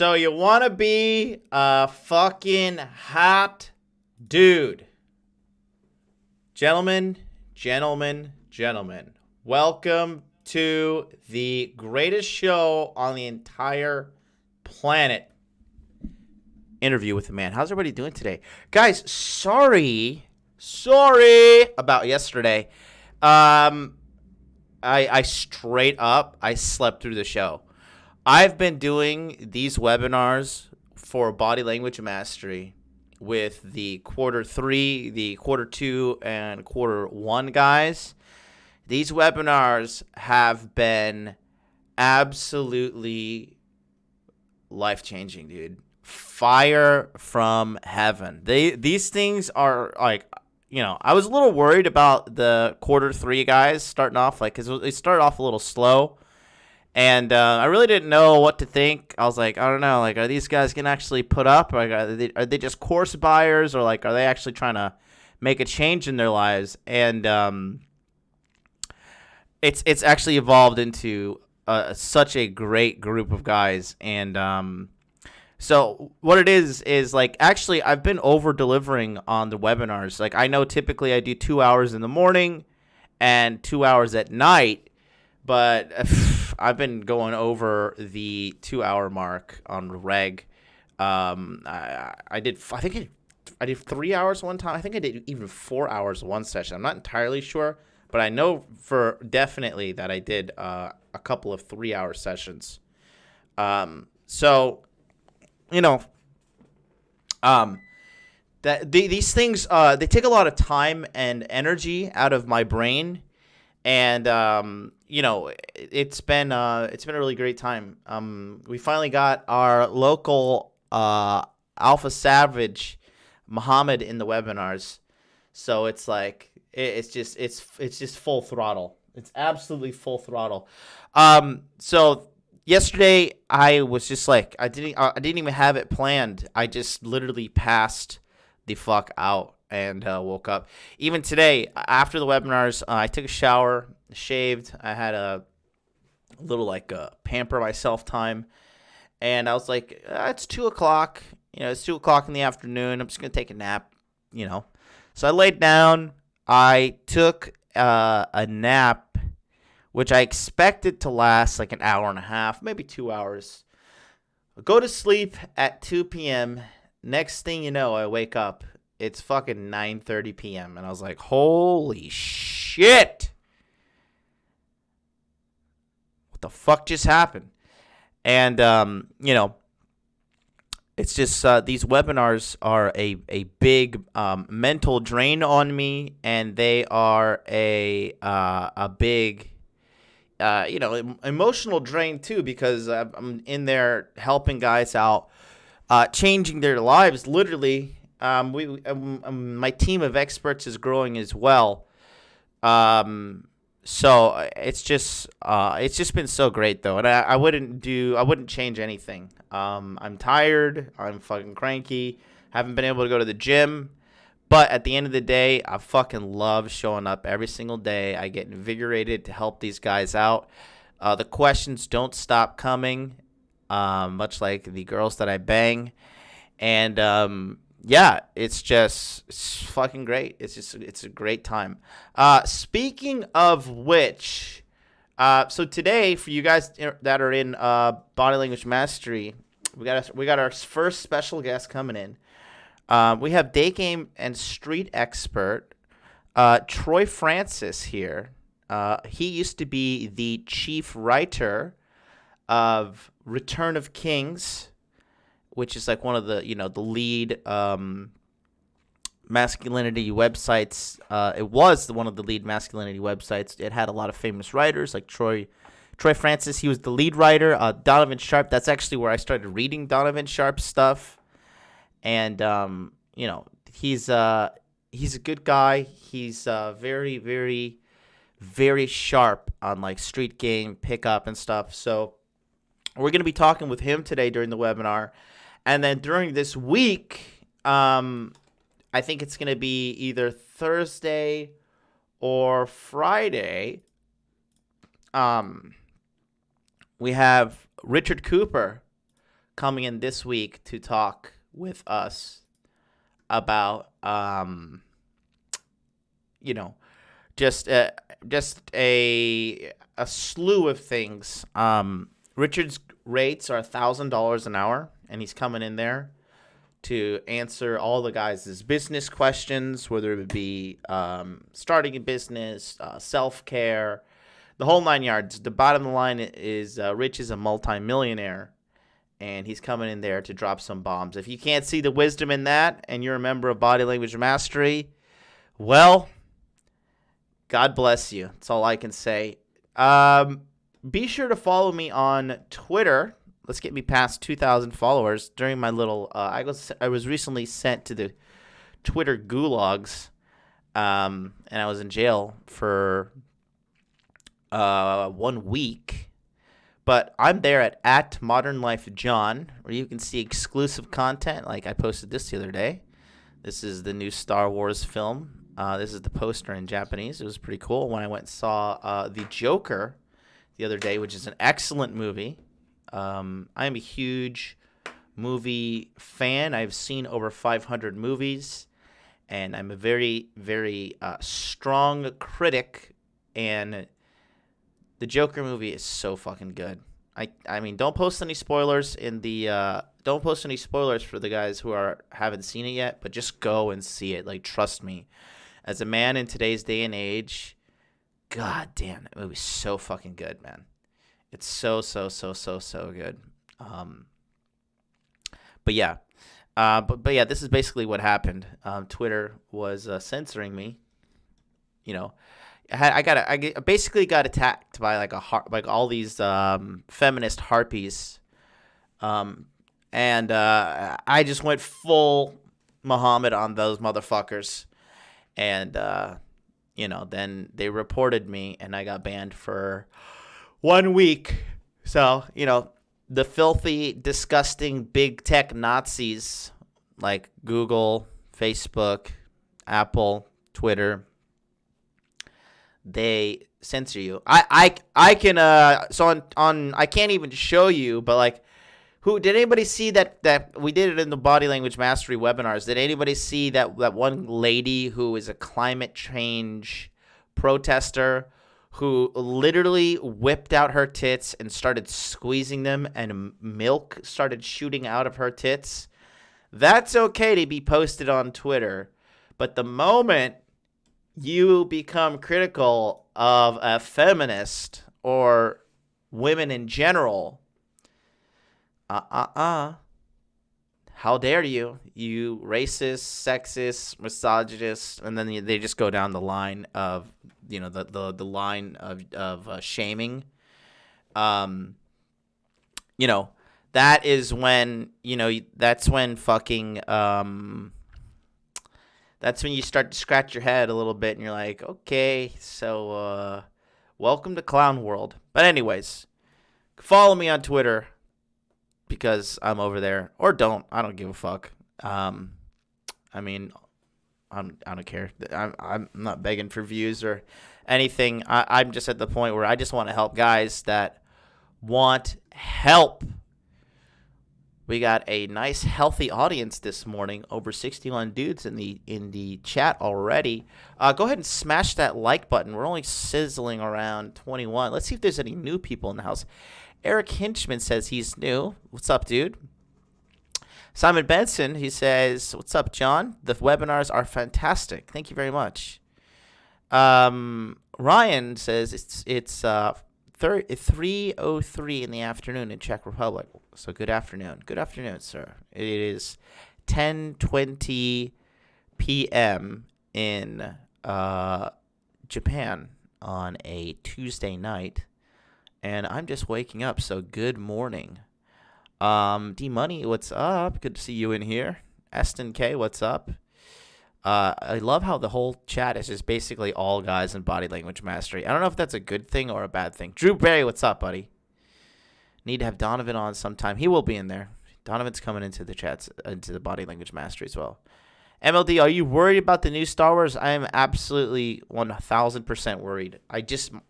So you want to be a fucking hot dude. Gentlemen, welcome to the greatest show on the entire planet. Interview with the man. How's everybody doing today? Guys, sorry about yesterday. I straight up, I slept through the show. I've been doing these webinars for body language mastery with the quarter 3, the quarter 2, and quarter 1 guys. These webinars have been absolutely life-changing, dude. Fire from heaven. These things are like, I was a little worried about the quarter 3 guys starting off, because they started off a little slow. And I really didn't know what to think. I was like, I don't know, are these guys going to actually put up? Or are they just course buyers? Or, are they actually trying to make a change in their lives? And it's actually evolved into such a great group of guys. And so what it is actually I've been over-delivering on the webinars. I know typically I do 2 hours in the morning and 2 hours at night. But I've been going over the 2-hour mark on reg. I did 3 hours one time. I think I did even 4 hours one session. I'm not entirely sure, but I know for definitely that I did a couple of 3-hour sessions. These things they take a lot of time and energy out of my brain. And it's been a really great time. We finally got our local Alpha Savage Muhammad in the webinars, so it's just full throttle. It's absolutely full throttle. So yesterday I was just I didn't even have it planned. I just literally passed the fuck out. And woke up. Even today, after the webinars, I took a shower, shaved. I had a little pamper myself time, and I was like, it's 2 o'clock. It's 2 o'clock in the afternoon. I'm just gonna take a nap. So I laid down. I took a nap, which I expected to last an hour and a half, maybe 2 hours. I go to sleep at 2 p.m. Next thing you know, I wake up. It's fucking 9:30 p.m. And I was like, holy shit. What the fuck just happened? And, it's just these webinars are a big mental drain on me. And they are a big, emotional drain too, because I'm in there helping guys out, changing their lives, literally. My team of experts is growing as well. So it's just been so great though. And I wouldn't change anything. I'm tired. I'm fucking cranky. Haven't been able to go to the gym, but at the end of the day, I fucking love showing up every single day. I get invigorated to help these guys out. The questions don't stop coming, much like the girls that I bang. And, yeah, it's fucking great. It's a great time. Speaking of which, so today for you guys that are in body language mastery, we got our first special guest coming in. We have day game and street expert Troy Francis here. He used to be the chief writer of Return of Kings, which is one of the, the lead masculinity websites. It was one of the lead masculinity websites. It had a lot of famous writers like Troy Francis. He was the lead writer. Donovan Sharp. That's actually where I started reading Donovan Sharp's stuff. And, he's a good guy. He's very, very, very sharp on street game, pickup and stuff. So we're going to be talking with him today during the webinar. And then during this week, I think it's going to be either Thursday or Friday. We have Richard Cooper coming in this week to talk with us about, you know, just a slew of things. Richard's rates are $1,000 an hour, and he's coming in there to answer all the guys' business questions, whether it be starting a business, self-care, the whole nine yards. The bottom line is Rich is a multimillionaire, and he's coming in there to drop some bombs. If you can't see the wisdom in that and you're a member of Body Language Mastery, well, God bless you. That's all I can say. Be sure to follow me on Twitter. Let's get me past 2,000 followers. During my little, I was recently sent to the Twitter gulags, and I was in jail for 1 week. But I'm there at Modern Life John, where you can see exclusive content. Like I posted this the other day. This is the new Star Wars film. This is the poster in Japanese. It was pretty cool. When I went and saw The Joker the other day, which is an excellent movie. I am a huge movie fan. I've seen over 500 movies, and I'm a very, very strong critic. And the Joker movie is so fucking good. I mean, don't post any spoilers in the don't post any spoilers for the guys who haven't seen it yet, but just go and see it. Like, trust me, as a man in today's day and age, god damn, that movie's so fucking good, man. It's so good. But yeah, but yeah, this is basically what happened. Twitter was censoring me. You know, I basically got attacked by like all these feminist harpies, and I just went full Muhammad on those motherfuckers, and then they reported me, and I got banned for 1 week. So the filthy, disgusting big tech Nazis like Google, Facebook, Apple, Twitter, they censor you. I can so on I can't even show you, but like, who did anybody see that we did it in the Body Language Mastery webinars? Did anybody see that one lady who is a climate change protester who literally whipped out her tits and started squeezing them, and milk started shooting out of her tits? That's okay to be posted on Twitter, but the moment you become critical of a feminist or women in general, how dare you, you racist, sexist, misogynist, and then they just go down the line of, the line of shaming. That is when, that's when fucking, that's when you start to scratch your head a little bit and you're like, okay, so welcome to clown world. But anyways, follow me on Twitter because I'm over there, or don't. I don't give a fuck. I don't care. I'm not begging for views or anything. I'm just at the point where I just want to help guys that want help. We got a nice, healthy audience this morning. Over 61 dudes in the chat already. Go ahead and smash that like button. We're only sizzling around 21. Let's see if there's any new people in the house. Eric Hinchman says he's new. What's up, dude? Simon Benson, he says, what's up, John? The webinars are fantastic. Thank you very much. Ryan says it's 3:03 in the afternoon in Czech Republic. So good afternoon. Good afternoon, sir. It is 10:20 p.m. in Japan on a Tuesday night, and I'm just waking up, so good morning. D-Money, what's up? Good to see you in here. Eston K, what's up? I love how the whole chat is just basically all guys in Body Language Mastery. I don't know if that's a good thing or a bad thing. Drew Berry, what's up, buddy? Need to have Donovan on sometime. He will be in there. Donovan's coming into the chats, into the Body Language Mastery as well. MLD, are you worried about the new Star Wars? I am absolutely 1,000% worried.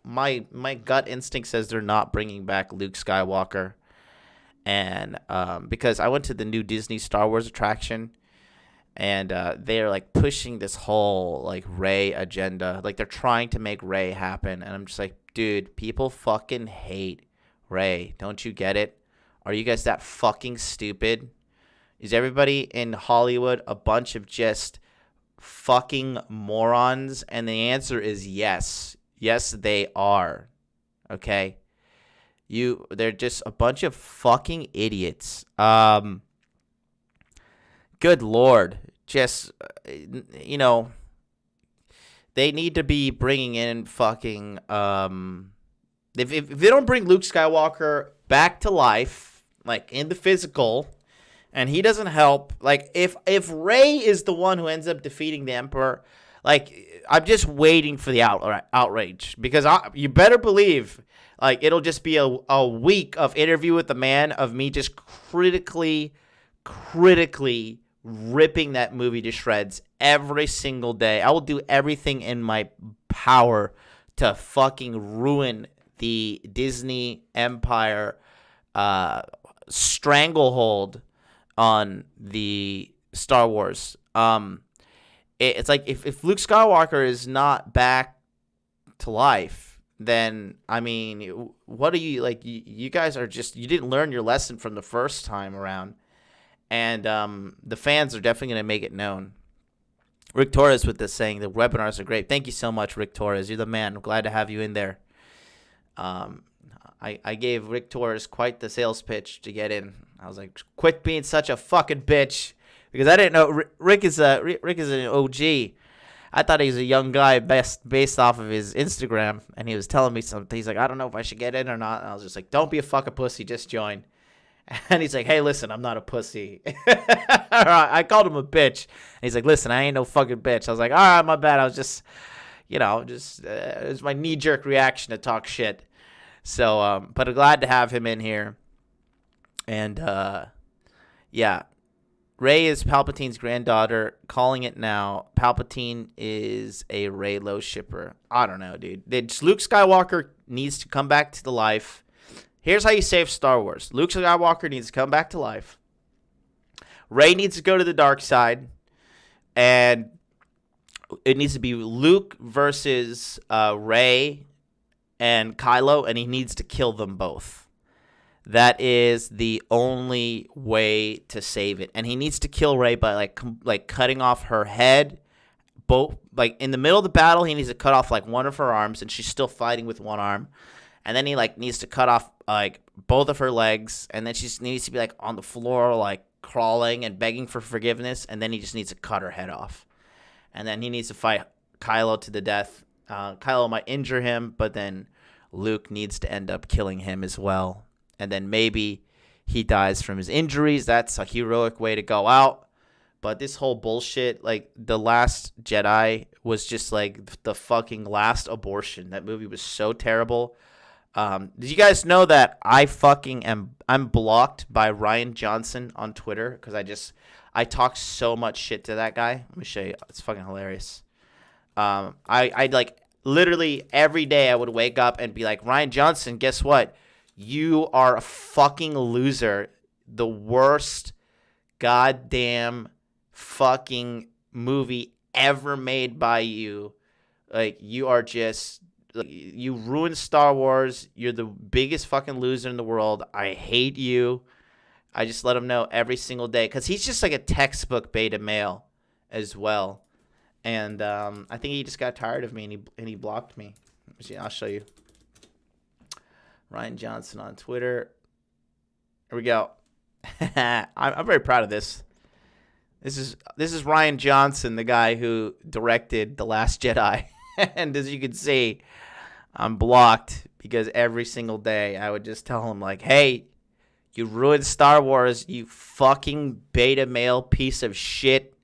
My gut instinct says they're not bringing back Luke Skywalker. And because I went to the new Disney Star Wars attraction, and they're like pushing this whole like Rey agenda. Like they're trying to make Rey happen. And I'm just like, dude, people fucking hate Rey. Don't you get it? Are you guys that fucking stupid? Is everybody in Hollywood a bunch of just fucking morons? And the answer is yes. Yes, they are. Okay? They're just a bunch of fucking idiots. Good Lord. Just, you know, they need to be bringing in fucking, if they don't bring Luke Skywalker back to life, like in the physical, and he doesn't help, like if Rey is the one who ends up defeating the Emperor, like I'm just waiting for the outrage, because you better believe, like it'll just be a week of Interview with the Man of me just critically ripping that movie to shreds every single day. I will do everything in my power to fucking ruin the Disney Empire stranglehold on the Star Wars. It's like if Luke Skywalker is not back to life, then I mean, what are you like? You guys are just, you didn't learn your lesson from the first time around. And the fans are definitely going to make it known. Rick Torres with this saying, the webinars are great. Thank you so much, Rick Torres. You're the man. I'm glad to have you in there. I gave Rick Torres quite the sales pitch to get in. I was like, quit being such a fucking bitch. Because I didn't know Rick is an OG. I thought he was a young guy based off of his Instagram. And he was telling me something. He's like, I don't know if I should get in or not. And I was just like, don't be a fucking pussy. Just join. And he's like, hey, listen, I'm not a pussy. I called him a bitch. And he's like, listen, I ain't no fucking bitch. I was like, all right, my bad. I was just, it was my knee-jerk reaction to talk shit. So, but I'm glad to have him in here. And, yeah, Rey is Palpatine's granddaughter. Calling it now. Palpatine is a Reylo shipper. I don't know, dude. Luke Skywalker needs to come back to the life. Here's how you save Star Wars. Luke Skywalker needs to come back to life. Rey needs to go to the dark side. And it needs to be Luke versus Rey and Kylo. And he needs to kill them both. That is the only way to save it. And he needs to kill Rey by like cutting off her head. Both, like in the middle of the battle, he needs to cut off like one of her arms. And she's still fighting with one arm. And then he like needs to cut off like both of her legs, and then she needs to be like on the floor, like crawling and begging for forgiveness. And then he just needs to cut her head off, and then he needs to fight Kylo to the death. Kylo might injure him, but then Luke needs to end up killing him as well. And then maybe he dies from his injuries. That's a heroic way to go out. But this whole bullshit, like The Last Jedi was just like the fucking last abortion. That movie was so terrible. Did you guys know that I'm blocked by Ryan Johnson on Twitter because I talk so much shit to that guy? Let me show you. It's fucking hilarious. I like literally every day I would wake up and be like, Ryan Johnson, guess what? You are a fucking loser. The worst goddamn fucking movie ever made by you. Like, you are just... You ruined Star Wars. You're the biggest fucking loser in the world. I hate you. I just let him know every single day because he's just like a textbook beta male as well. And I think he just got tired of me and he blocked me. I'll show you. Ryan Johnson on Twitter. Here we go. I'm very proud of this. This is Ryan Johnson, the guy who directed The Last Jedi. And as you can see, I'm blocked because every single day I would just tell him, like, hey, you ruined Star Wars, you fucking beta male piece of shit.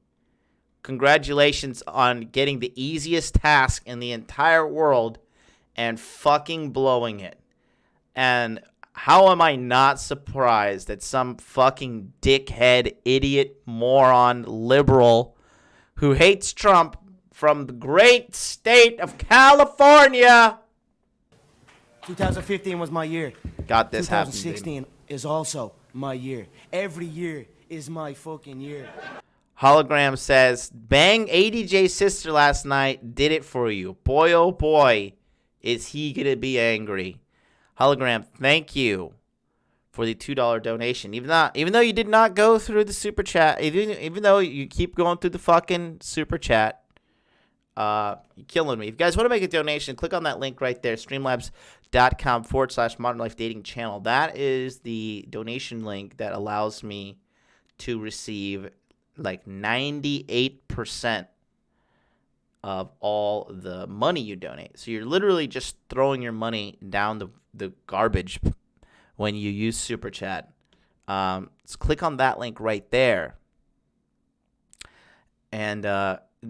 Congratulations on getting the easiest task in the entire world and fucking blowing it. And how am I not surprised that some fucking dickhead, idiot, moron, liberal who hates Trump from the great state of California. 2015 was my year. Got this happening. 2016 is also my year. Every year is my fucking year. Hologram says, bang ADJ's sister last night. Did it for you. Boy, oh boy, is he going to be angry. Hologram, thank you for the $2 donation. Even though you did not go through the super chat, even though you keep going through the fucking super chat, you're killing me. If you guys want to make a donation, click on that link right there, streamlabs.com/Modern Life Dating Channel. That is the donation link that allows me to receive like 98% of all the money you donate. So you're literally just throwing your money down the garbage when you use Super Chat. So click on that link right there. And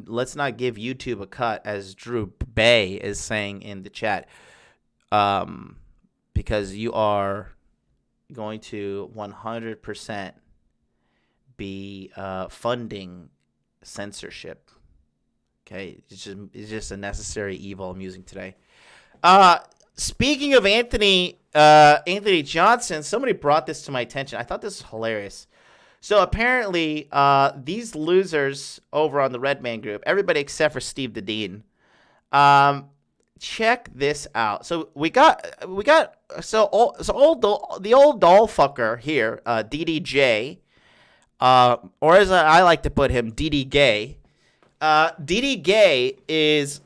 let's not give YouTube a cut, as Drew Bay is saying in the chat, because you are going to 100% be funding censorship. Okay, it's just a necessary evil I'm using today. Speaking of Anthony Johnson, somebody brought this to my attention. I thought this was hilarious. So apparently, these losers over on the Red Man group, everybody except for Steve the Dean, check this out. So the old doll fucker here, DDJ, or as I like to put him, DD Gay. DD Gay is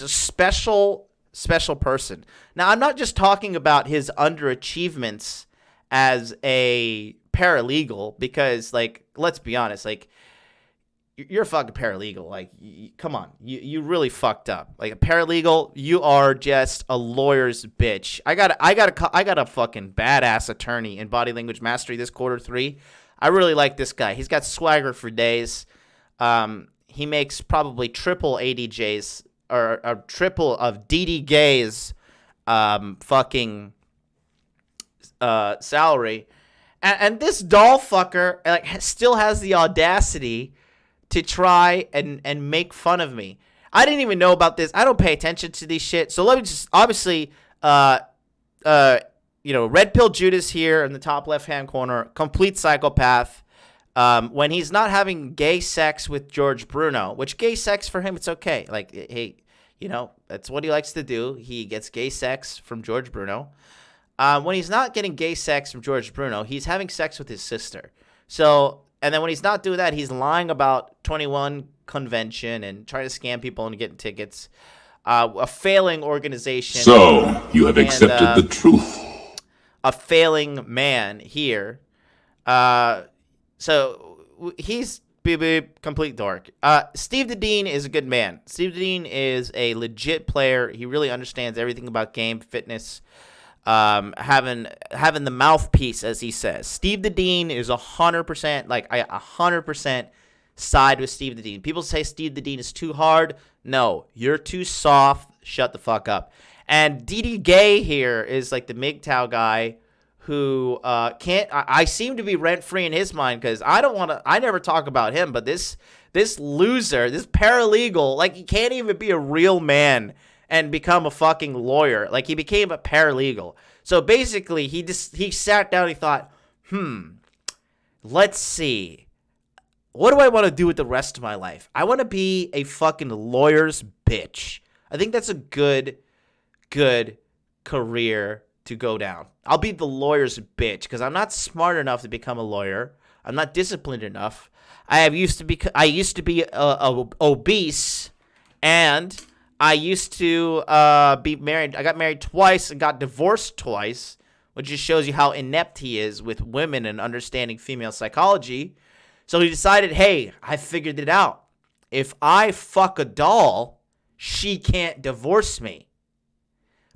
a special person. Now, I'm not just talking about his underachievements as a paralegal, because, like, let's be honest, like, you're a fucking paralegal. Like, come on, you really fucked up. Like, a paralegal, you are just a lawyer's bitch. I got a fucking badass attorney in body language mastery this Q3. I really like this guy. He's got swagger for days. He makes probably triple ADJ's or triple of DD Gay's fucking salary. And this doll fucker still has the audacity to try and make fun of me. I didn't even know about this. I don't pay attention to these shit. So let me just, obviously, Red Pill Judas here in the top left-hand corner, complete psychopath. When he's not having gay sex with George Bruno, which gay sex for him, it's okay. Like, hey, that's what he likes to do. He gets gay sex from George Bruno. When he's not getting gay sex from George Bruno, he's having sex with his sister. So, and then when he's not doing that, he's lying about 21 convention and trying to scam people into getting tickets. A failing organization. So, you have accepted the truth. A failing man here. So he's complete dork. Steve the Dean is a good man. Steve the Dean is a legit player. He really understands everything about game fitness. Having the mouthpiece, as he says. Steve the Dean is 100%, like, I 100% side with Steve the Dean. People say Steve the Dean is too hard. No, you're too soft. Shut the fuck up. And DD Gay here is like the MGTOW guy who can't. I seem to be rent free in his mind, because I never talk about him, but this loser, this paralegal, like, he can't even be a real man and become a fucking lawyer. Like, he became a paralegal. So basically, he sat down and he thought, let's see. What do I want to do with the rest of my life? I want to be a fucking lawyer's bitch. I think that's a good career to go down. I'll be the lawyer's bitch, because I'm not smart enough to become a lawyer. I'm not disciplined enough. I used to be obese, and I used to be married. I got married twice and got divorced twice, which just shows you how inept he is with women and understanding female psychology. So he decided, hey, I figured it out. If I fuck a doll, she can't divorce me.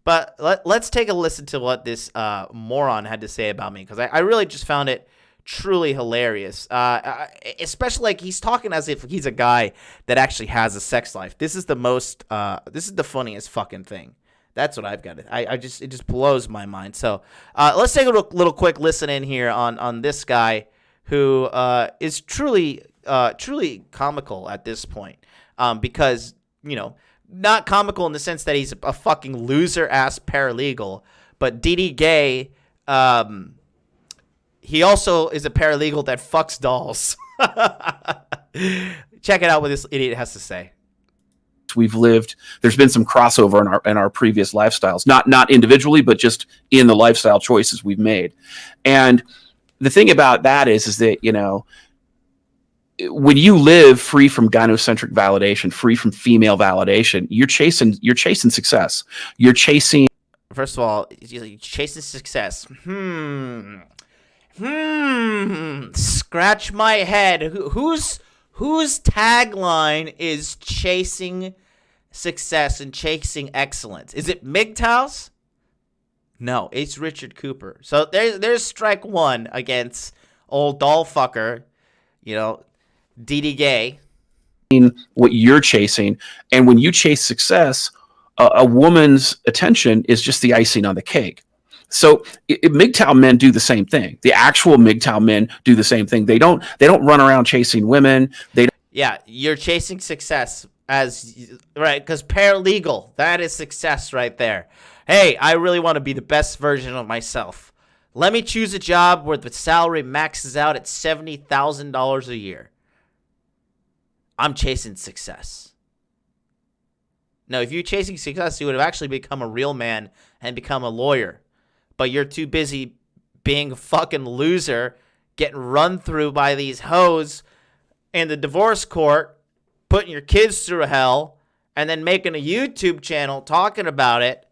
But let's take a listen to what this moron had to say about me, because I really just found it truly hilarious. Especially, like, he's talking as if he's a guy that actually has a sex life. This is the funniest fucking thing. That's what I've got. It just blows my mind. So let's take a little quick listen in here on this guy who is truly comical at this point, because, not comical in the sense that he's a fucking loser-ass paralegal, but DD Gay he also is a paralegal that fucks dolls. Check it out what this idiot has to say. We've lived, there's been some crossover in our previous lifestyles, not individually, but just in the lifestyle choices we've made. And the thing about that is that, you know, when you live free from gynocentric validation, free from female validation, you're chasing success. You're chasing. First of all, you're chasing success. Scratch my head. Whose tagline is chasing success and chasing excellence? Is it MGTOW's? No, it's Richard Cooper. So there's strike one against old doll fucker, you know, DD Gay. What you're chasing, and when you chase success, a woman's attention is just the icing on the cake. So MGTOW men do the same thing. The actual MGTOW men do the same thing. They don't run around chasing women. Yeah, you're chasing success right, because paralegal, that is success right there. Hey, I really want to be the best version of myself. Let me choose a job where the salary maxes out at $70,000 a year. I'm chasing success. No, if you're chasing success, you would have actually become a real man and become a lawyer. But you're too busy being a fucking loser, getting run through by these hoes in the divorce court, putting your kids through hell, and then making a YouTube channel talking about it,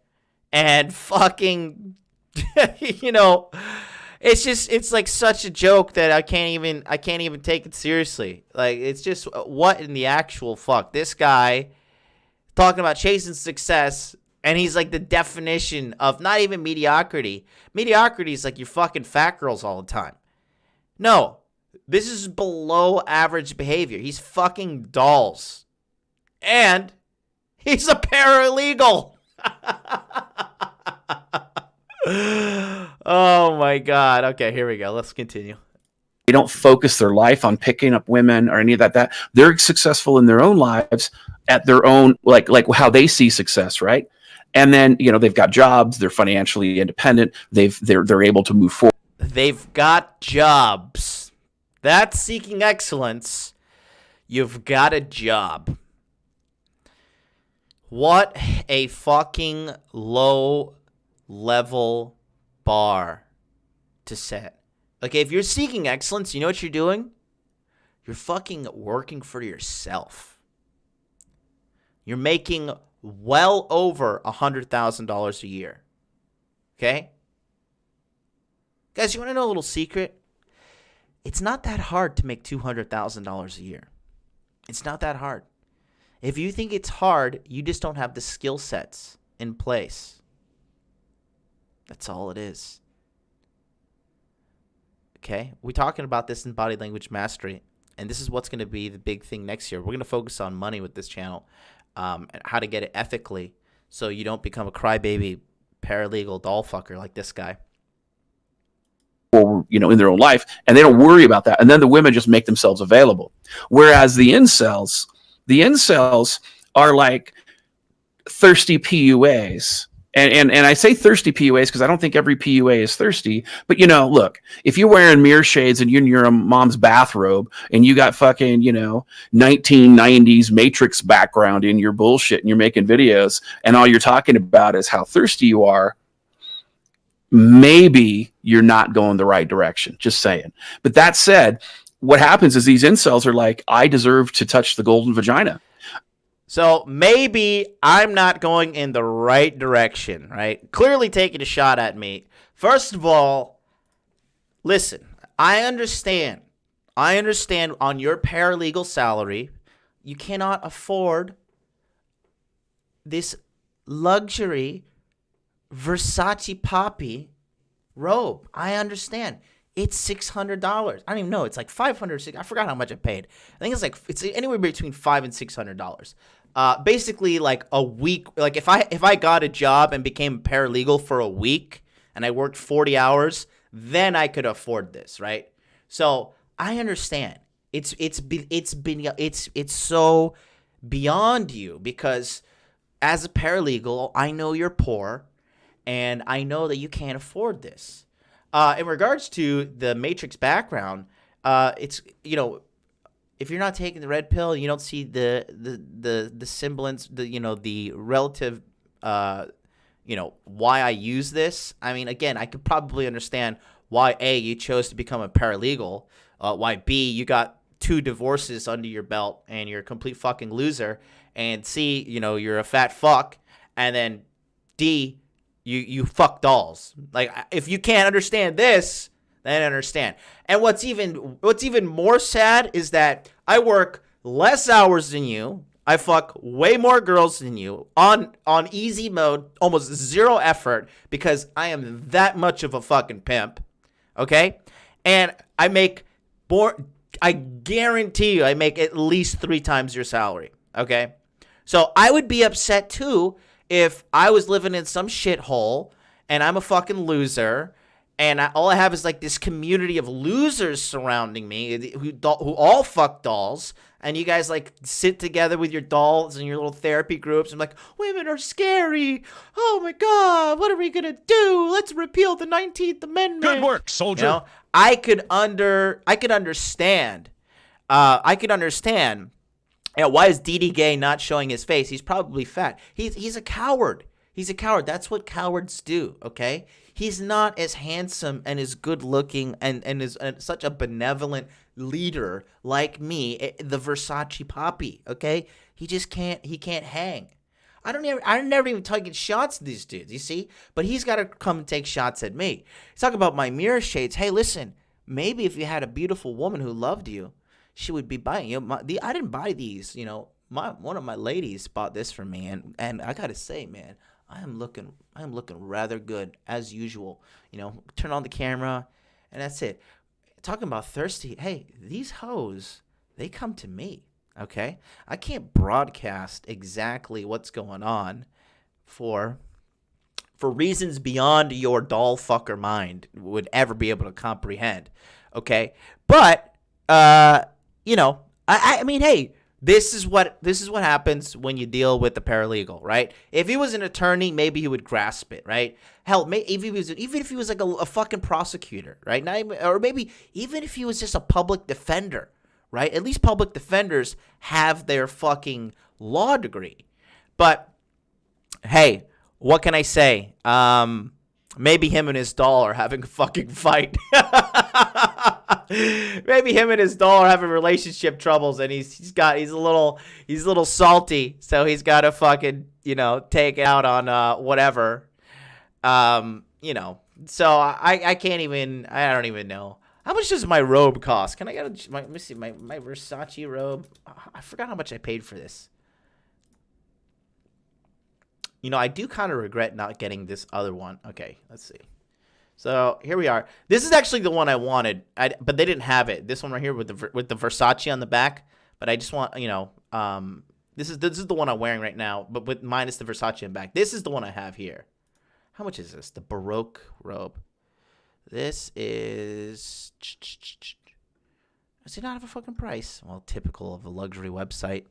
and fucking, you know, it's like such a joke that I can't even take it seriously. Like, it's just, what in the actual fuck? This guy talking about chasing success, and he's like the definition of not even mediocrity. Mediocrity is like your fucking fat girls all the time. No, this is below average behavior. He's fucking dolls. And he's a paralegal. Oh my God. Okay, here we go. Let's continue. They don't focus their life on picking up women or any of that. They're successful in their own lives at their own, like how they see success, right? And then, you know, they've got jobs, they're financially independent, they're able to move forward. They've got jobs. That's seeking excellence. You've got a job. What a fucking low level bar to set. Okay, if you're seeking excellence, you know what you're doing? You're fucking working for yourself. You're making well over $100,000 a year. Okay? Guys, you want to know a little secret? It's not that hard to make $200,000 a year. It's not that hard. If you think it's hard, you just don't have the skill sets in place. That's all it is. Okay? We're talking about this in Body Language Mastery, and this is what's going to be the big thing next year. We're going to focus on money with this channel, and how to get it ethically so you don't become a crybaby paralegal doll fucker like this guy. Or, you know, in their own life, and they don't worry about that. And then the women just make themselves available. Whereas the incels are like thirsty PUAs. And I say thirsty PUAs because I don't think every PUA is thirsty. But, you know, look, if you're wearing mirror shades and you're in your mom's bathrobe and you got fucking, you know, 1990s Matrix background in your bullshit and you're making videos and all you're talking about is how thirsty you are, maybe you're not going the right direction. Just saying. But that said, what happens is these incels are like, I deserve to touch the golden vagina. So maybe I'm not going in the right direction, right? Clearly taking a shot at me. First of all, listen, I understand on your paralegal salary, you cannot afford this luxury Versace Poppy robe. I understand. It's $600. I don't even know. It's like $500. I forgot how much I paid. I think it's anywhere between $500 and $600. Basically, like a week. Like if I got a job and became a paralegal for a week and I worked 40 hours, then I could afford this, right? So I understand. It's so beyond you because as a paralegal, I know you're poor and I know that you can't afford this. In regards to the Matrix background, it's if you're not taking the red pill, you don't see the semblance, the relative, why I use this. I mean, again, I could probably understand why A, you chose to become a paralegal, why B, you got 2 divorces under your belt and you're a complete fucking loser, and C, you're a fat fuck, and then D, you fuck dolls. Like, if you can't understand this, then understand. And what's even more sad is that I work less hours than you. I fuck way more girls than you on easy mode, almost zero effort, because I am that much of a fucking pimp. Okay? And I make more, I guarantee you I make at least 3 times your salary. Okay? So I would be upset too if I was living in some shithole and I'm a fucking loser, and all I have is like this community of losers surrounding me who all fuck dolls, and you guys like sit together with your dolls and your little therapy groups and like, women are scary. Oh my God, what are we gonna do? Let's repeal the 19th Amendment. Good work, soldier. I could understand. Why is Didi Gay not showing his face? He's probably fat. He's a coward. He's a coward. That's what cowards do, okay? He's not as handsome and as good looking and is such a benevolent leader like me, the Versace Poppy, okay? He can't hang. I'm never even taking shots at these dudes, you see? But he's got to come and take shots at me. He's talking about my mirror shades. Hey, listen, maybe if you had a beautiful woman who loved you, she would be buying you. I didn't buy these, one of my ladies bought this for me, and I gotta say, man, I am looking rather good as usual. Turn on the camera, and that's it. Talking about thirsty, hey, these hoes, they come to me, okay? I can't broadcast exactly what's going on for reasons beyond your doll fucker mind would ever be able to comprehend, okay? But I mean, hey, this is what happens when you deal with the paralegal, right? If he was an attorney, maybe he would grasp it, right? Hell, even if he was like a fucking prosecutor, right? Or maybe even if he was just a public defender, right? At least public defenders have their fucking law degree. But hey, what can I say? Maybe him and his doll are having a fucking fight. Maybe him and his doll are having relationship troubles, and he's a little salty, so he's got to fucking take it out on whatever. So I can't even, I don't even know. How much does my robe cost? Can I get let me see, my Versace robe? I forgot how much I paid for this. I do kind of regret not getting this other one. Okay, let's see. So here we are. This is actually the one I wanted, but they didn't have it. This one right here with the Versace on the back. But I just want, this is the one I'm wearing right now, but with minus the Versace on the back. This is the one I have here. How much is this? The Baroque robe. This is. Does it not have a fucking price? Well, typical of a luxury website.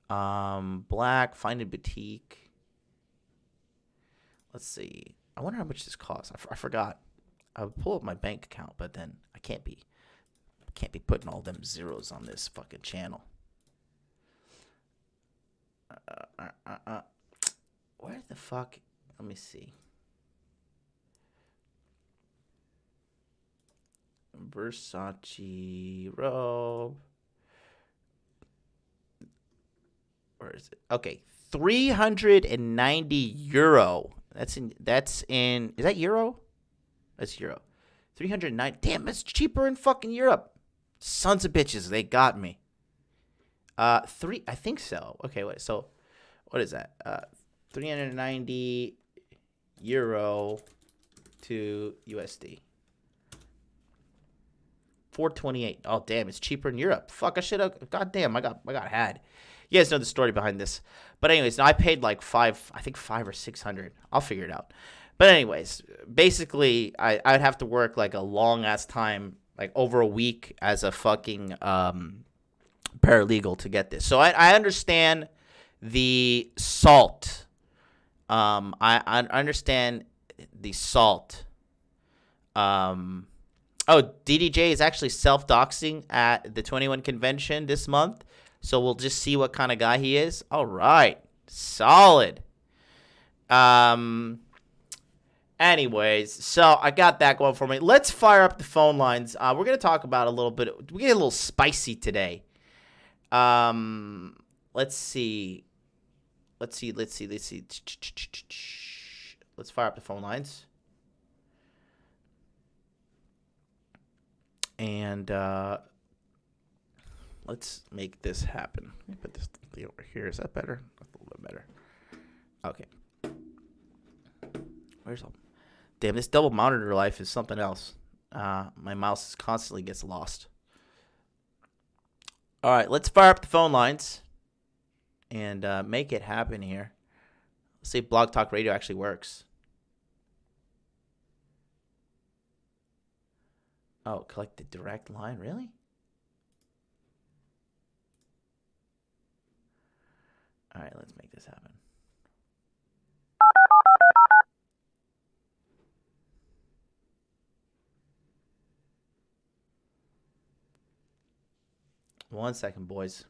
Black, find a boutique. Let's see. I wonder how much this costs. I forgot. I would pull up my bank account, but then I can't be putting all them zeros on this fucking channel. Where the fuck? Let me see. Versace robe. Where is it? Okay, 390 euro. That's in. Is that euro? That's euro. 390. Damn, that's cheaper in fucking Europe. Sons of bitches, they got me. I think so. Okay, wait. So, what is that? 390 euro to USD. 428. Oh damn, it's cheaper in Europe. Fuck, I should have. God damn, I got had. You guys know the story behind this. But anyways, I paid like $5 or $600. I'll figure it out. But anyways, basically, I'd have to work like a long ass time, like over a week as a fucking paralegal to get this. So I understand the salt. I understand the salt Oh, DDJ is actually self-doxing at the 21 convention this month. So we'll just see what kind of guy he is. All right. Solid. Anyways, so I got that going for me. Let's fire up the phone lines. We're going to talk about a little bit. We get a little spicy today. Let's see. Let's fire up the phone lines. And let's make this happen. Let me put this thing over here. Is that better? That's a little bit better. Okay. Where's all? Damn, this double monitor life is something else. My mouse constantly gets lost. All right, let's fire up the phone lines and make it happen here. Let's see if Blog Talk Radio actually works. Oh, collect the direct line? Really? All right, let's make this happen. One second, boys.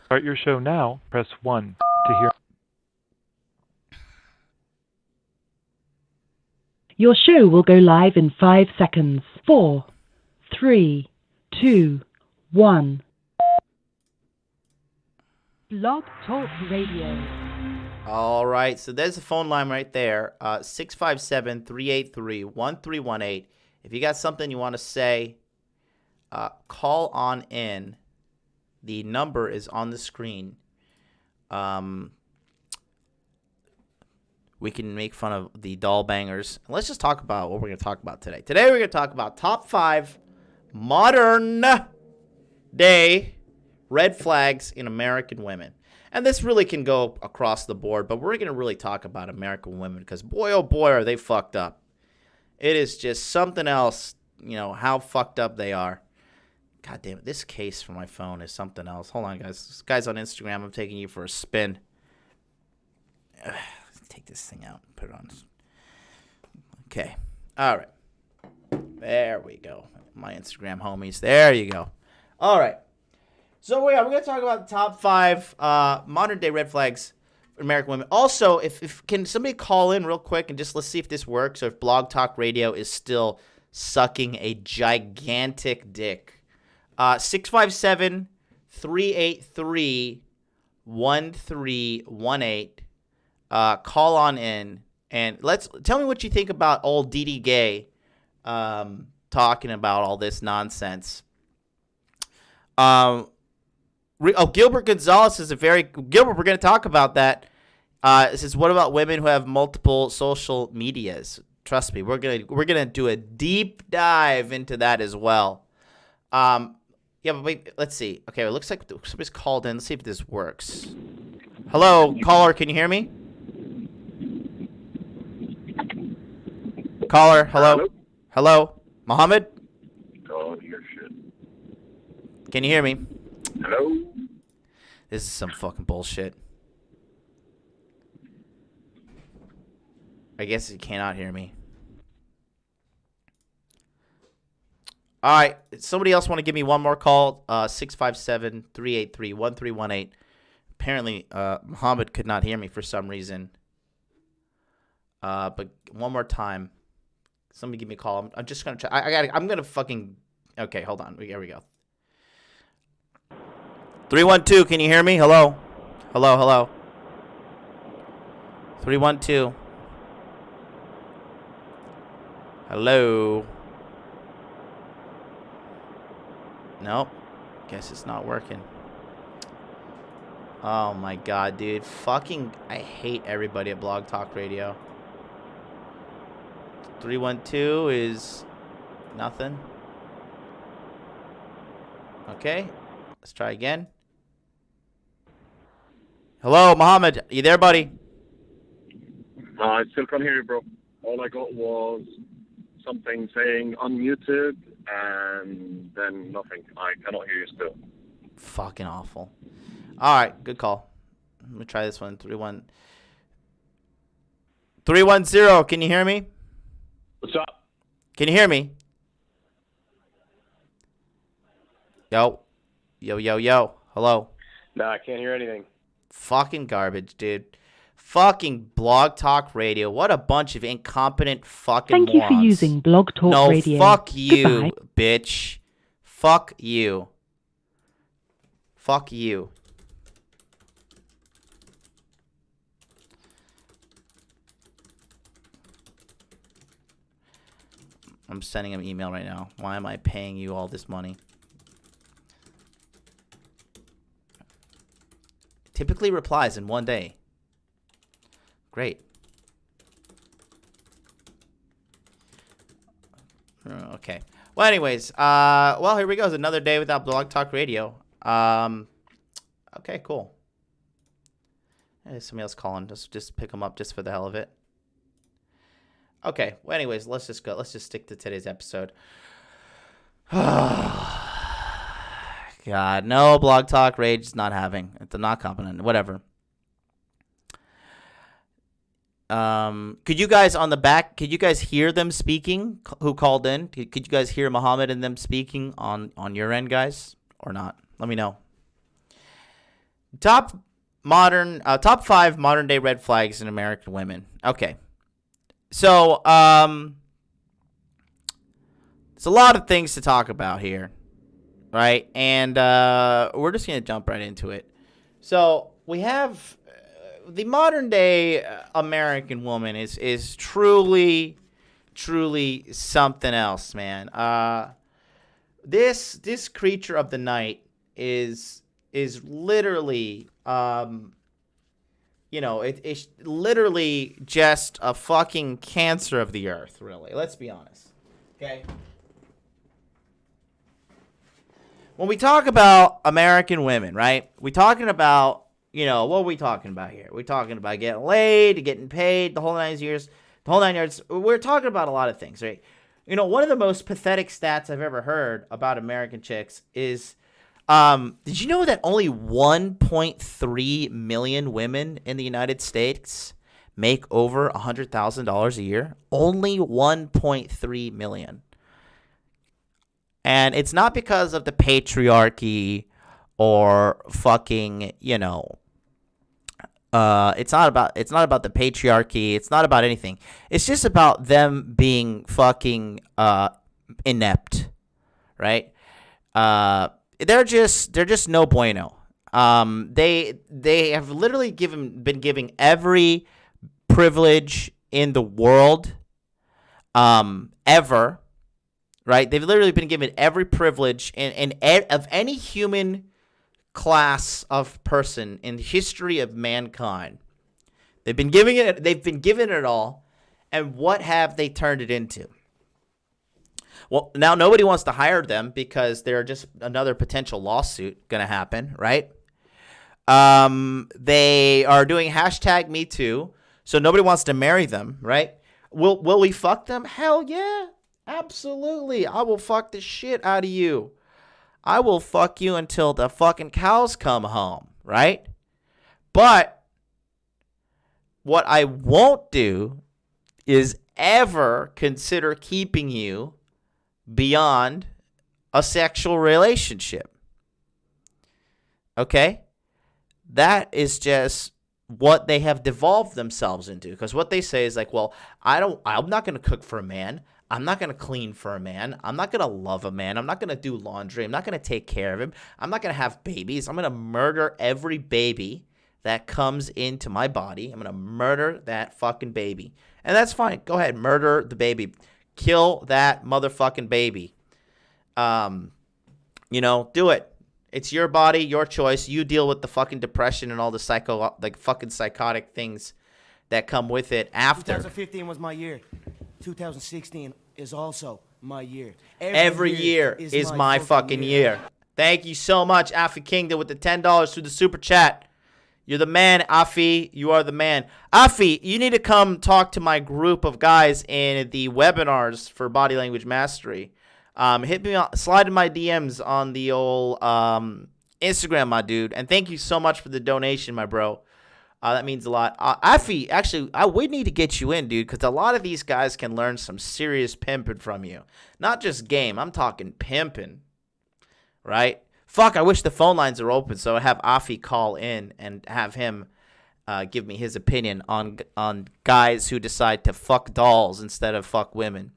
Start your show now. Press 1 to hear. Your show will go live in 5 seconds. 4, 3, 2, 1. Blog Talk Radio. All right, so there's the phone line right there, 657-383-1318. If you got something you want to say, call on in. The number is on the screen. We can make fun of the doll bangers. Let's just talk about what we're going to talk about today. Today we're going to talk about top 5 modern day red flags in American women. And this really can go across the board, but we're going to really talk about American women because boy, oh boy, are they fucked up. It is just something else, how fucked up they are. God damn it, this case for my phone is something else. Hold on, guys. This guy's on Instagram. I'm taking you for a spin. Let's take this thing out and put it on. Okay. All right. There we go. My Instagram homies. There you go. All right. So, yeah, we're going to talk about the top 5 modern-day red flags for American women. Also, if can somebody call in real quick and just let's see if this works or if Blog Talk Radio is still sucking a gigantic dick. 657-383-1318. Call on in and tell me what you think about old DD Gay talking about all this nonsense. Gilbert Gonzalez is Gilbert, we're going to talk about that. It says, what about women who have multiple social medias? Trust me, we're gonna do a deep dive into that as well. Yeah, but wait, let's see. Okay, it looks like somebody's called in. Let's see if this works. Hello, caller, can you hear me? Caller, hello? Hello? Mohammed? God, your shit. Can you hear me? Hello? This is some fucking bullshit. I guess you cannot hear me. All right. Somebody else want to give me one more call? 657-383-1318. Apparently, Muhammad could not hear me for some reason. But one more time. Somebody give me a call. I'm just going to try. I'm going to fucking... Okay, hold on. Here we go. 312, can you hear me? Hello? Hello? 312. Hello? Nope. Guess it's not working. Oh my god, dude. I hate everybody at Blog Talk Radio. 312 is nothing. Okay. Let's try again. Hello, Mohammed. You there, buddy? I still can't hear you, bro. All I got was something saying unmuted and then nothing. I cannot hear you still. Fucking awful. All right, good call. Let me try this one. 310. Can you hear me? What's up? Can you hear me? Yo. Yo, yo, yo. Hello. No, I can't hear anything. Fucking garbage, dude. Fucking Blog Talk Radio. What a bunch of incompetent fucking Thank you for morons. using Blog Talk No, Radio. fuck you, Goodbye. bitch. Fuck you. Fuck you. I'm sending him an email right now. Why am I paying you all this money? Typically replies in 1 day. Great. Okay. Well, anyways, well, here we go. It's another day without Blog Talk Radio. Okay, cool. Hey, somebody else calling. Just pick them up just for the hell of it. Okay. Well, anyways, let's just go. Let's just stick to today's episode. God, no Blog Talk Rage is not having. It's not competent. Whatever. Could you guys on the back? Could you guys hear them speaking? Who called in? Could you guys hear Muhammad and them speaking on your end, guys, or not? Let me know. Top 5 modern day red flags in American women. Okay. So, there's a lot of things to talk about here, right? And we're just going to jump right into it. So, we have the modern day American woman is truly something else, man. This creature of the night is literally it's literally just a fucking cancer of the earth, really. Let's be honest. Okay? When we talk about American women, right? We're talking about, what are we talking about here? We're talking about getting laid, getting paid, the whole 9 years, the whole 9 yards. We're talking about a lot of things, right? One of the most pathetic stats I've ever heard about American chicks is, did you know that only 1.3 million women in the United States make over $100,000 a year? Only 1.3 million. And it's not because of the patriarchy or fucking, it's not about the patriarchy. It's not about anything. It's just about them being fucking inept, right? They're just no bueno. They have literally been giving every privilege in the world, ever, right? They've literally been given every privilege of any human class of person in the history of mankind. They've been given it all, and what have they turned it into? Well, now nobody wants to hire them because they're just another potential lawsuit going to happen, right? They are doing #MeToo, so nobody wants to marry them, right? Will we fuck them? Hell yeah, absolutely. I will fuck the shit out of you. I will fuck you until the fucking cows come home, right? But what I won't do is ever consider keeping you beyond a sexual relationship. Okay? That is just what they have devolved themselves into. Because what they say is like, well, I'm not going to cook for a man. I'm not going to clean for a man. I'm not going to love a man. I'm not going to do laundry. I'm not going to take care of him. I'm not going to have babies. I'm going to murder every baby that comes into my body. I'm going to murder that fucking baby. And that's fine. Go ahead. Murder the baby. Kill that motherfucking baby. Do it. It's your body, your choice. You deal with the fucking depression and all the fucking psychotic things that come with it after. 2015 was my year. 2016 is also my year. Every year is my fucking year. Thank you so much, Afi Kingdom, with the $10 through the super chat. You're the man, Afi. You are the man. Afi, you need to come talk to my group of guys in the webinars for body language mastery. Hit me, slide in my DMs on the old Instagram, my dude. And thank you so much for the donation, my bro. That means a lot. Afi, actually, we need to get you in, dude, because a lot of these guys can learn some serious pimping from you. Not just game. I'm talking pimping, right? Fuck, I wish the phone lines are open so I have Afi call in and have him give me his opinion on guys who decide to fuck dolls instead of fuck women.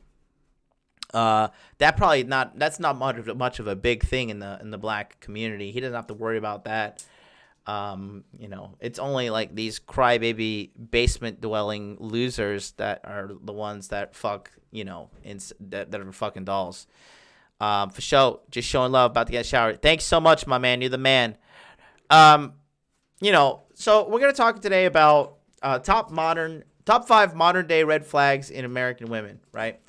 That's not much of a big thing in the black community. He doesn't have to worry about that. It's only like these crybaby basement dwelling losers that are the ones that fuck, that are fucking dolls. For sure, just showing love, about to get showered. Thanks so much, my man. You're the man. So we're gonna talk today about top 5 modern day red flags in American women, right?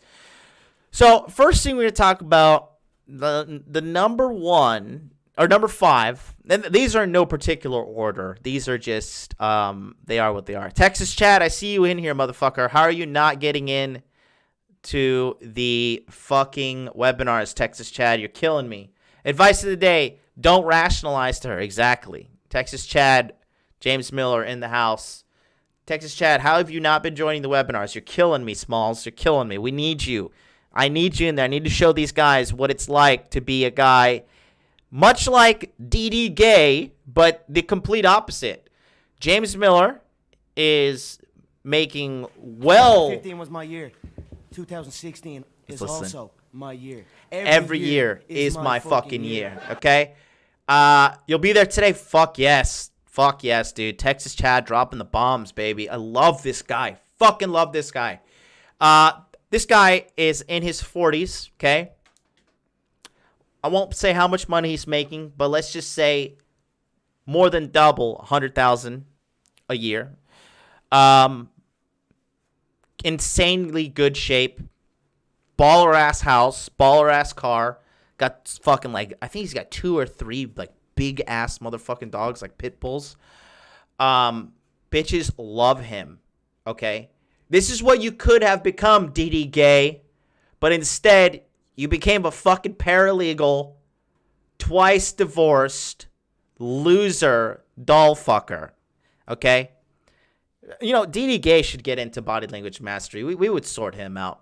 So first thing we're gonna talk about the number 1 or number 5. And these are in no particular order. These are just they are what they are. Texas Chad, I see you in here, motherfucker. How are you not getting in to the fucking webinars, Texas Chad? You're killing me. Advice of the day: don't rationalize to her. Exactly. Texas Chad, James Miller in the house. Texas Chad, how have you not been joining the webinars? You're killing me, Smalls. You're killing me. We need you. I need you in there. I need to show these guys what it's like to be a guy, much like DD Gay, but the complete opposite. James Miller is making 2015 was my year. 2016 is Listen. also my year. Every year is my fucking year. Okay? You'll be there today. Fuck yes. Fuck yes, dude. Texas Chad dropping the bombs, baby. I love this guy. Fucking love this guy. This guy is in his 40s, okay? I won't say how much money he's making, but let's just say more than double, $100,000 a year. Insanely good shape. Baller ass house, baller ass car. Got fucking I think he's got 2 or 3 big ass motherfucking dogs, like pit bulls. Bitches love him. Okay? This is what you could have become, DD Gay, but instead you became a fucking paralegal, twice divorced, loser, doll fucker. Okay? DD Gay should get into body language mastery. We would sort him out.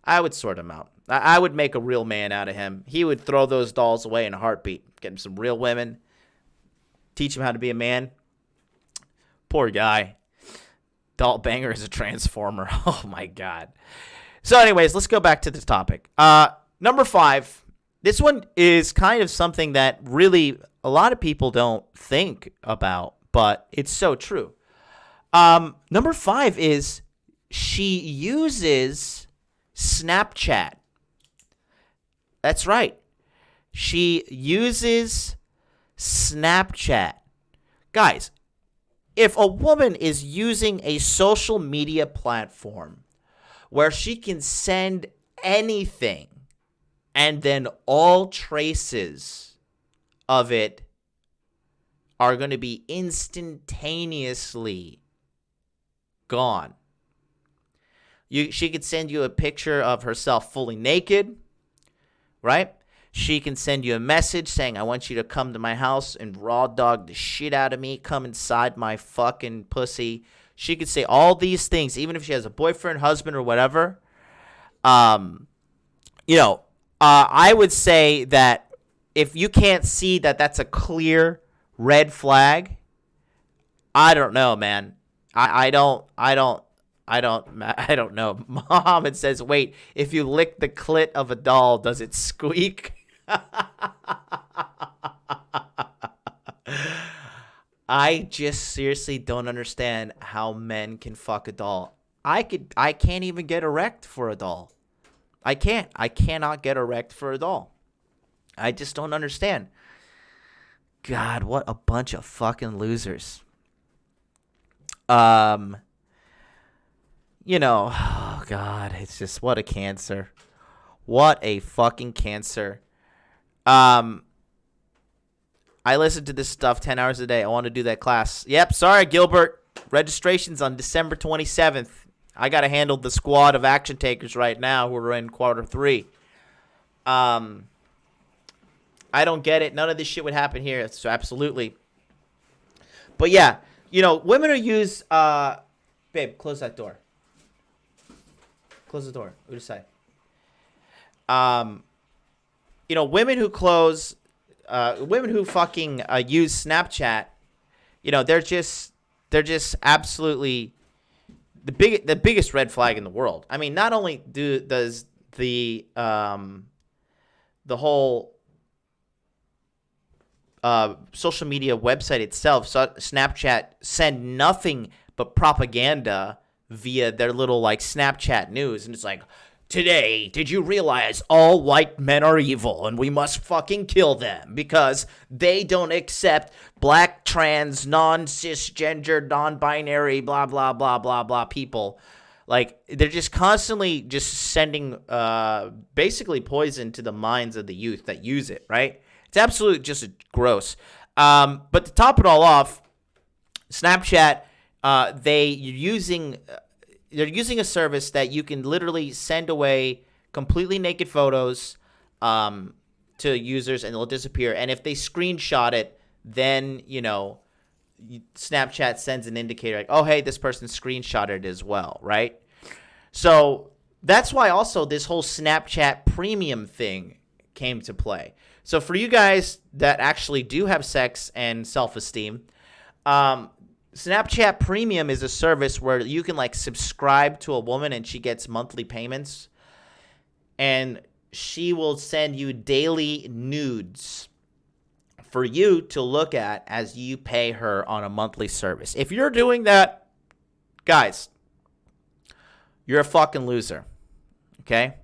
I would sort him out. I would make a real man out of him. He would throw those dolls away in a heartbeat. Get him some real women. Teach him how to be a man. Poor guy. Doll banger is a transformer. Oh, my God. So, anyways, let's go back to this topic. Number 5. This one is kind of something that really a lot of people don't think about, but it's so true. Number 5 is she uses Snapchat. That's right. She uses Snapchat. Guys, if a woman is using a social media platform where she can send anything and then all traces of it are going to be instantaneously gone. She could send you a picture of herself fully naked, right? She can send you a message saying, I want you to come to my house and raw dog the shit out of me. Come inside my fucking pussy. She could say all these things, even if she has a boyfriend, husband, or whatever. I would say that if you can't see that that's a clear red flag, I don't know, man. I don't know. Muhammad says, wait, if you lick the clit of a doll, does it squeak? I just seriously don't understand how men can fuck a doll. I can't even get erect for a doll. I cannot get erect for a doll. I just don't understand. God, what a bunch of fucking losers. Oh God, it's just what a cancer. What a fucking cancer. I listen to this stuff 10 hours a day. I want to do that class. Yep, sorry, Gilbert. Registration's on December 27th. I got to handle the squad of action takers right now who are in quarter 3. I don't get it. None of this shit would happen here. So absolutely. But yeah, women who use babe, close that door. Close the door. What do you say? Women who women who fucking use Snapchat, they're just absolutely the biggest red flag in the world. I mean, not only does the whole social media website itself, so Snapchat, send nothing but propaganda via their little like Snapchat news, and it's like, today, did you realize all white men are evil and we must fucking kill them because they don't accept black, trans, non-cisgender, non-binary, blah, blah, blah, blah, blah people. Like, they're just constantly just sending basically poison to the minds of the youth that use it, right? It's absolutely just gross. But to top it all off, Snapchat, they're using a service that you can literally send away completely naked photos to users and they'll disappear. And if they screenshot it, then, Snapchat sends an indicator like, oh, hey, this person screenshotted it as well, right? So that's why also this whole Snapchat premium thing came to play. So for you guys that actually do have sex and self-esteem, Snapchat Premium is a service where you can like subscribe to a woman and she gets monthly payments and she will send you daily nudes for you to look at as you pay her on a monthly service. If you're doing that, guys, you're a fucking loser. Okay?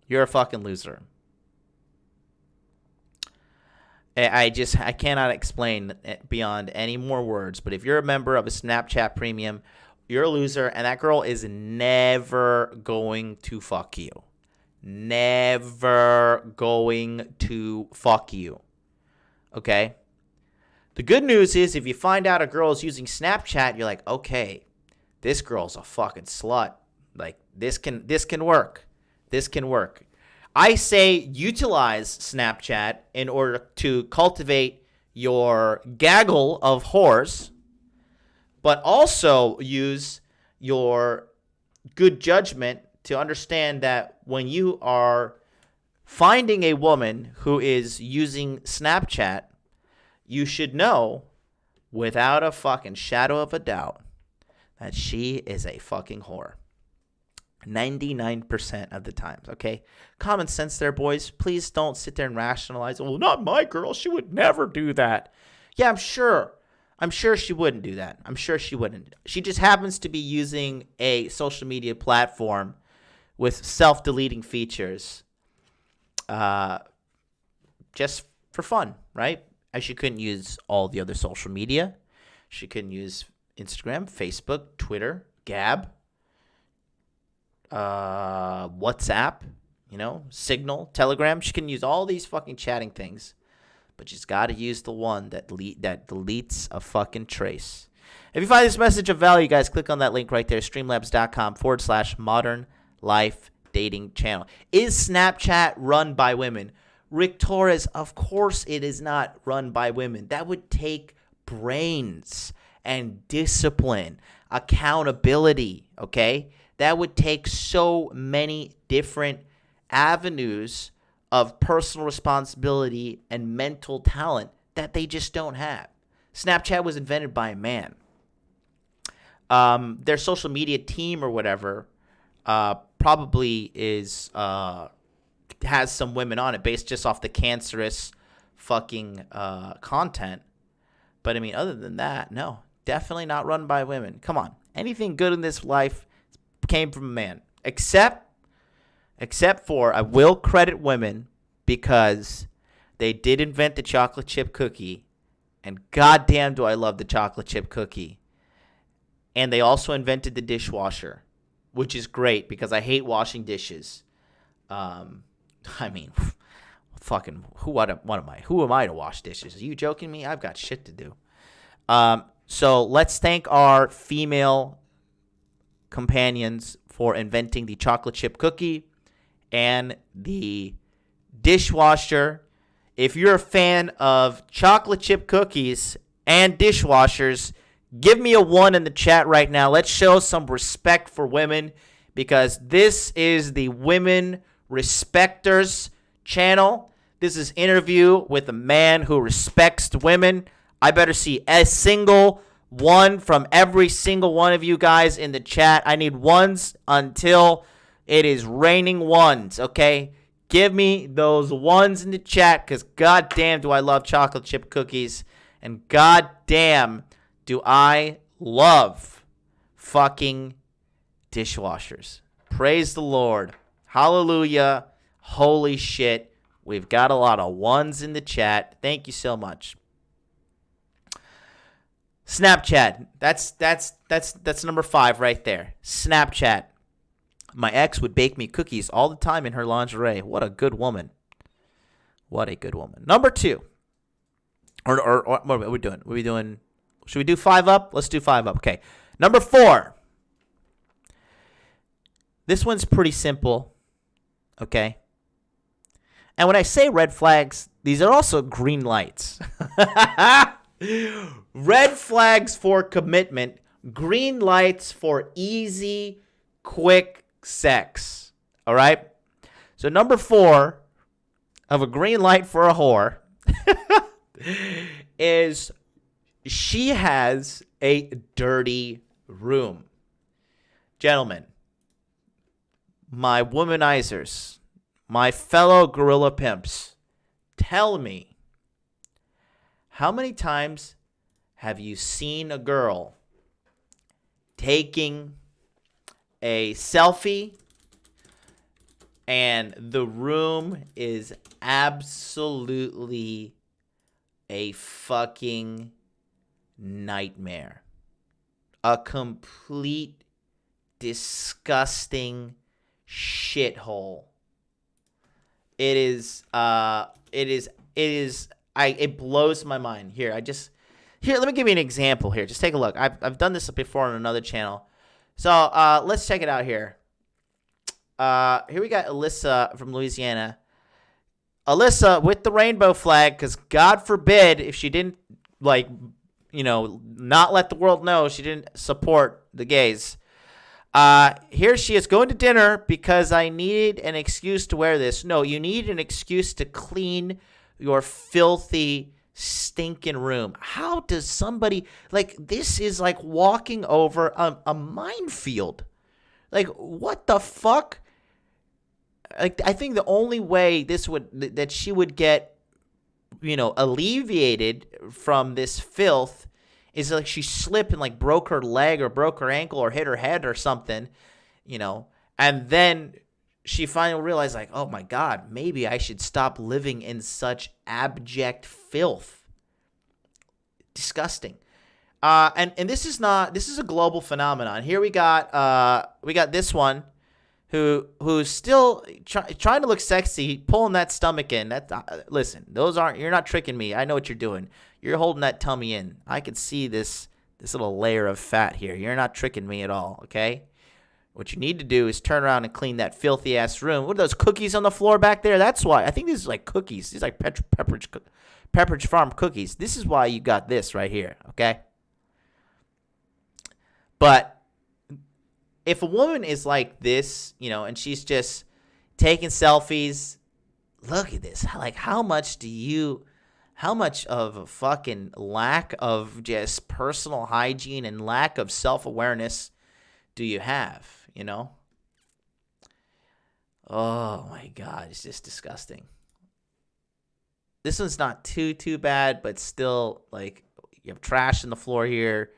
You're a fucking loser. I cannot explain it beyond any more words, but if you're a member of a Snapchat Premium, you're a loser, and that girl is never going to fuck you. Never going to fuck you. Okay? The good news is if you find out a girl is using Snapchat, you're like, okay, this girl's a fucking slut. Like, this can work. This can work. I say utilize Snapchat in order to cultivate your gaggle of whores, but also use your good judgment to understand that when you are finding a woman who is using Snapchat, you should know without a fucking shadow of a doubt that she is a fucking whore. 99% of the times, okay? Common sense there, boys. Please don't sit there and rationalize, well, not my girl. She would never do that. Yeah, I'm sure she wouldn't do that. I'm sure she wouldn't. She just happens to be using a social media platform with self-deleting features just for fun, right? As she couldn't use all the other social media. She couldn't use Instagram, Facebook, Twitter, Gab, WhatsApp, Signal, Telegram. She can use all these fucking chatting things, but she's got to use the one that deletes a fucking trace. If you find this message of value, guys, click on that link right there, streamlabs.com/modern life dating channel. Is Snapchat run by women? Rick Torres, of course it is not run by women. That would take brains and discipline, accountability, okay? That would take so many different avenues of personal responsibility and mental talent that they just don't have. Snapchat was invented by a man. Their social media team or whatever probably has some women on it based just off the cancerous fucking content. But I mean, other than that, no, definitely not run by women. Come on. Anything good in this life came from a man, except for I will credit women because they did invent the chocolate chip cookie, and goddamn do I love the chocolate chip cookie. And they also invented the dishwasher, which is great because I hate washing dishes. I mean, fucking what am I? Who am I to wash dishes? Are you joking me? I've got shit to do. So let's thank our female companions for inventing the chocolate chip cookie and the dishwasher. If you're a fan of chocolate chip cookies and dishwashers, Give me a 1 in the chat right now. Let's show some respect for women because this is the Women Respecters channel. This is interview with a man who respects women. I better see a single one from every single one of you guys in the chat. I need ones until it is raining ones, okay? Give me those ones in the chat because goddamn do I love chocolate chip cookies and goddamn do I love fucking dishwashers. Praise the Lord. Hallelujah. Holy shit. We've got a lot of ones in the chat. Thank you so much. Snapchat. That's number 5 right there. Snapchat. My ex would bake me cookies all the time in her lingerie. What a good woman. What a good woman. Number 2. Or what are we doing? What are we doing? Should we do 5 up? Let's do 5 up. Okay. Number 4. This one's pretty simple. Okay. And when I say red flags, these are also green lights. Red flags for commitment, green lights for easy, quick sex. All right? So number 4 of a green light for a whore is she has a dirty room. Gentlemen, my womanizers, my fellow gorilla pimps, tell me, how many times have you seen a girl taking a selfie and the room is absolutely a fucking nightmare? A complete, disgusting shithole. It blows my mind. Here, let me give you an example here. Just take a look. I've done this before on another channel. So, let's check it out here. Here we got Alyssa from Louisiana. Alyssa with the rainbow flag, because God forbid if she didn't, not let the world know she didn't support the gays. Here she is going to dinner because I needed an excuse to wear this. No, you need an excuse to clean your filthy, stinking room. How does somebody, this is like walking over a minefield. Like, what the fuck? Like, I think the only way that she would get, alleviated from this filth is like she slipped and broke her leg or broke her ankle or hit her head or something, and then she finally realized oh my God, maybe I should stop living in such abject filth. Disgusting. And this is a global phenomenon. Here we got this one who's still trying to look sexy, pulling that stomach in. Listen, you're not tricking me. I know what you're doing. You're holding that tummy in. I can see this little layer of fat here. You're not tricking me at all, okay? What you need to do is turn around and clean that filthy ass room. What are those cookies on the floor back there? That's why. I think these are like cookies. These are like Pepperidge Farm cookies. This is why you got this right here, okay? But if a woman is like this, and she's just taking selfies, look at this. How much of a fucking lack of just personal hygiene and lack of self-awareness do you have, Oh my God, it's just disgusting. This one's not too bad, but still, you have trash on the floor here.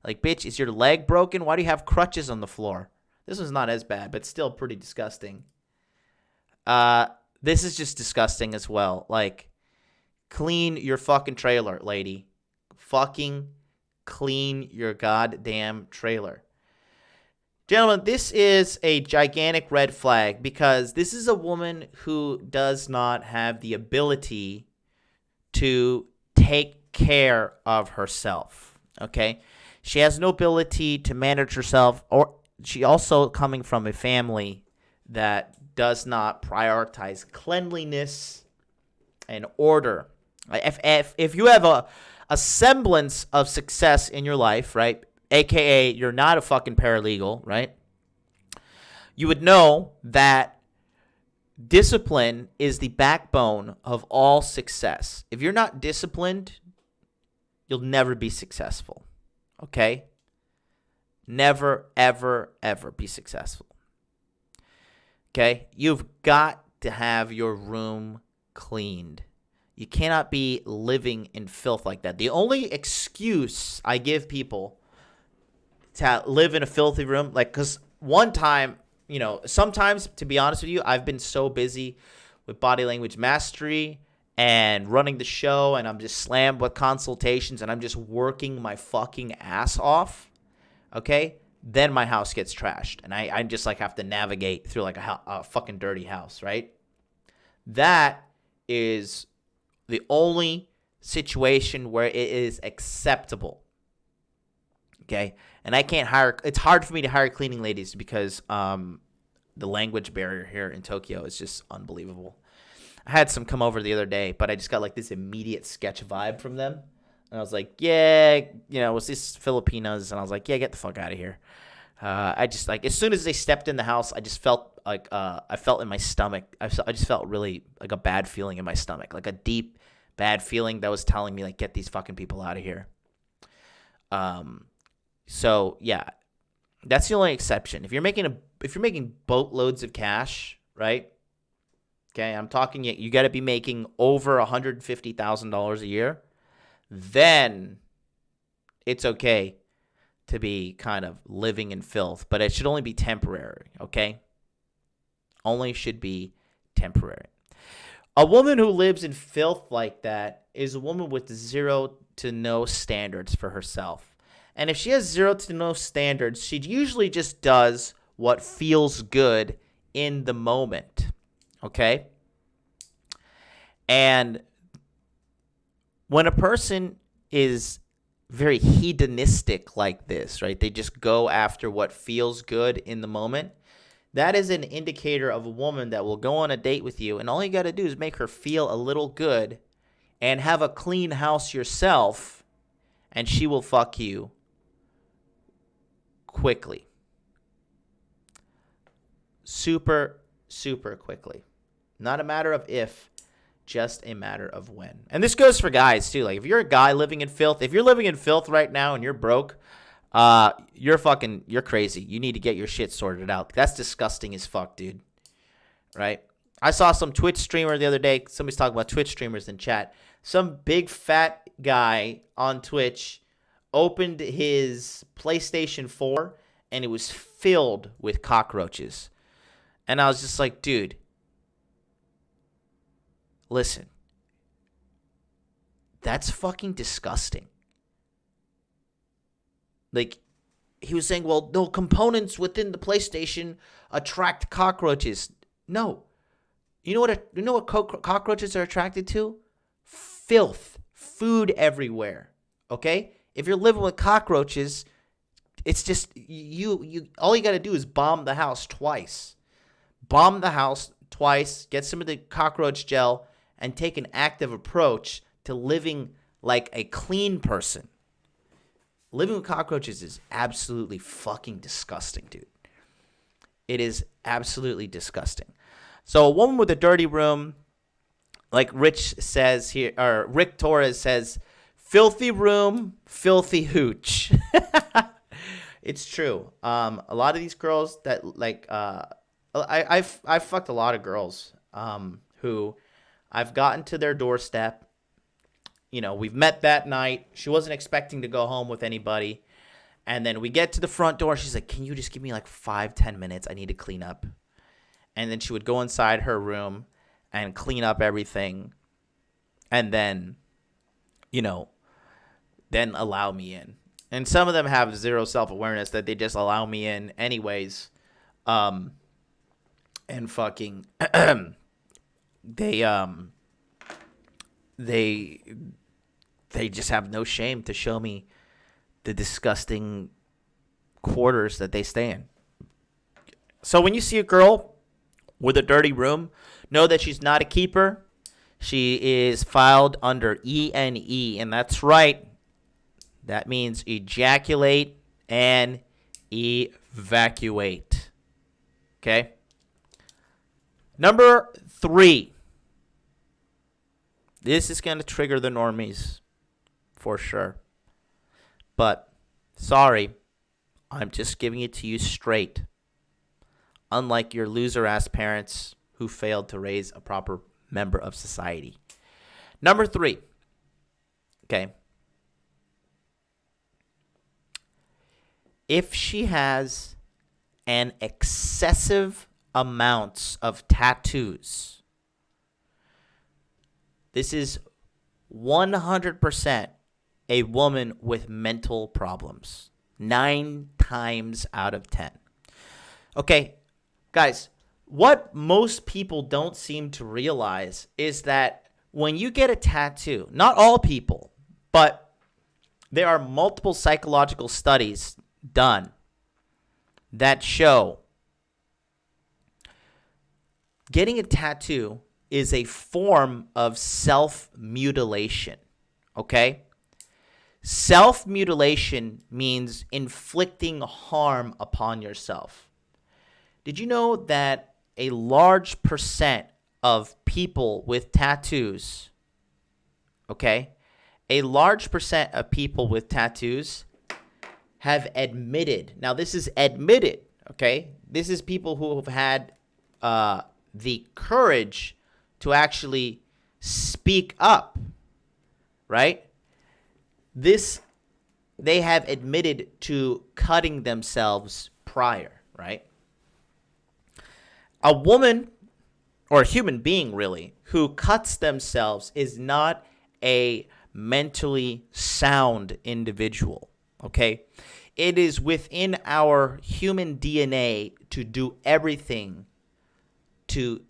Bitch, is your leg broken? Why do you have crutches on the floor? This one's not as bad, but still pretty disgusting. This is just disgusting as well. Clean your fucking trailer, lady. Fucking clean your goddamn trailer. Gentlemen, this is a gigantic red flag because this is a woman who does not have the ability to take care of herself, okay? She has no ability to manage herself, or she also coming from a family that does not prioritize cleanliness and order. If you have a semblance of success in your life, right? AKA, you're not a fucking paralegal, right? You would know that discipline is the backbone of all success. If you're not disciplined, you'll never be successful, okay? Never, ever, ever be successful, okay? You've got to have your room cleaned. You cannot be living in filth like that. The only excuse I give people to live in a filthy room, like, because one time, you know, sometimes, to be honest with you, I've been so busy with body language mastery and running the show, and I'm just slammed with consultations, and I'm just working my fucking ass off, okay? Then my house gets trashed, and I just, like, have to navigate through, like, a fucking dirty house, right? That is the only situation where it is acceptable, okay? And I can't hire – it's hard for me to hire cleaning ladies because the language barrier here in Tokyo is just unbelievable. I had some come over the other day, but I just got like this immediate sketch vibe from them. And I was like, yeah, you know, it was these Filipinos. And I was like, yeah, get the fuck out of here. I just like, as soon as they stepped in the house, I just felt like, I felt in my stomach. I just felt really like a bad feeling in my stomach, like a deep bad feeling that was telling me like, get these fucking people out of here. So yeah, that's the only exception. If you're making boatloads of cash, right? Okay, I'm talking you got to be making over $150,000 a year. Then it's okay to be kind of living in filth, but it should only be temporary, okay? Only should be temporary. A woman who lives in filth like that is a woman with zero to no standards for herself. And if she has zero to no standards, she usually just does what feels good in the moment, okay? And when a person is very hedonistic like this, right? They just go after what feels good in the moment. That is an indicator of a woman that will go on a date with you, and all you got to do is make her feel a little good and have a clean house yourself, and she will fuck you quickly. Super, super quickly. Not a matter of if, just a matter of when. And this goes for guys too. Like if you're a guy living in filth, if you're living in filth right now and you're broke, you're crazy. You need to get your shit sorted out. That's disgusting as fuck, dude. Right? I saw some Twitch streamer the other day. Somebody's talking about Twitch streamers in chat. Some big fat guy on Twitch opened his PlayStation 4 and it was filled with cockroaches. And I was just like, dude, listen, that's fucking disgusting. Like, he was saying, well, no components within the PlayStation attract cockroaches. No. You know what cockroaches are attracted to? Filth. Food everywhere. Okay? If you're living with cockroaches, it's just you all you got to do is bomb the house twice. Bomb the house twice, get some of the cockroach gel, and take an active approach to living like a clean person. Living with cockroaches is absolutely fucking disgusting, dude. It is absolutely disgusting. So a woman with a dirty room, like Rich says here, or Rick Torres says, filthy room, filthy hooch. It's true. A lot of these girls that like, I've fucked a lot of girls who I've gotten to their doorstep. You know, we've met that night. She wasn't expecting to go home with anybody. And then we get to the front door. She's like, can you just give me like 5-10 minutes? I need to clean up. And then she would go inside her room and clean up everything. And then, you know, then allow me in. And some of them have zero self-awareness that they just allow me in anyways. And fucking they just have no shame to show me the disgusting quarters that they stay in. So when you see a girl with a dirty room, know that she's not a keeper. She is filed under ENE, and that's right. That means ejaculate and evacuate. Okay? Number 3. This is going to trigger the normies for sure. But, sorry, I'm just giving it to you straight. Unlike your loser-ass parents who failed to raise a proper member of society. Number 3. Okay. If she has an excessive amounts of tattoos, this is 100% a woman with mental problems. 9 times out of 10. Okay, guys, what most people don't seem to realize is that when you get a tattoo, not all people, but there are multiple psychological studies done that show getting a tattoo is a form of self-mutilation, okay? Self-mutilation means inflicting harm upon yourself. Did you know that a large percent of people with tattoos, okay, a large percent of people with tattoos have admitted, now this is admitted, okay, this is people who have had the courage to actually speak up, right? They have admitted to cutting themselves prior, right? A woman, or a human being really, who cuts themselves is not a mentally sound individual, okay? It is within our human DNA to do everything to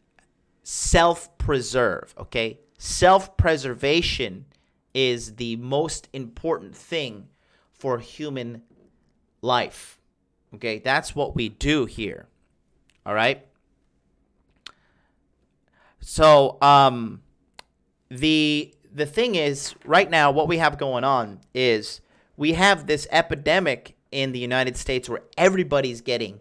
self-preserve, okay? Self-preservation is the most important thing for human life, okay? That's what we do here, all right? So, the thing is, right now, what we have going on is we have this epidemic in the United States where everybody's getting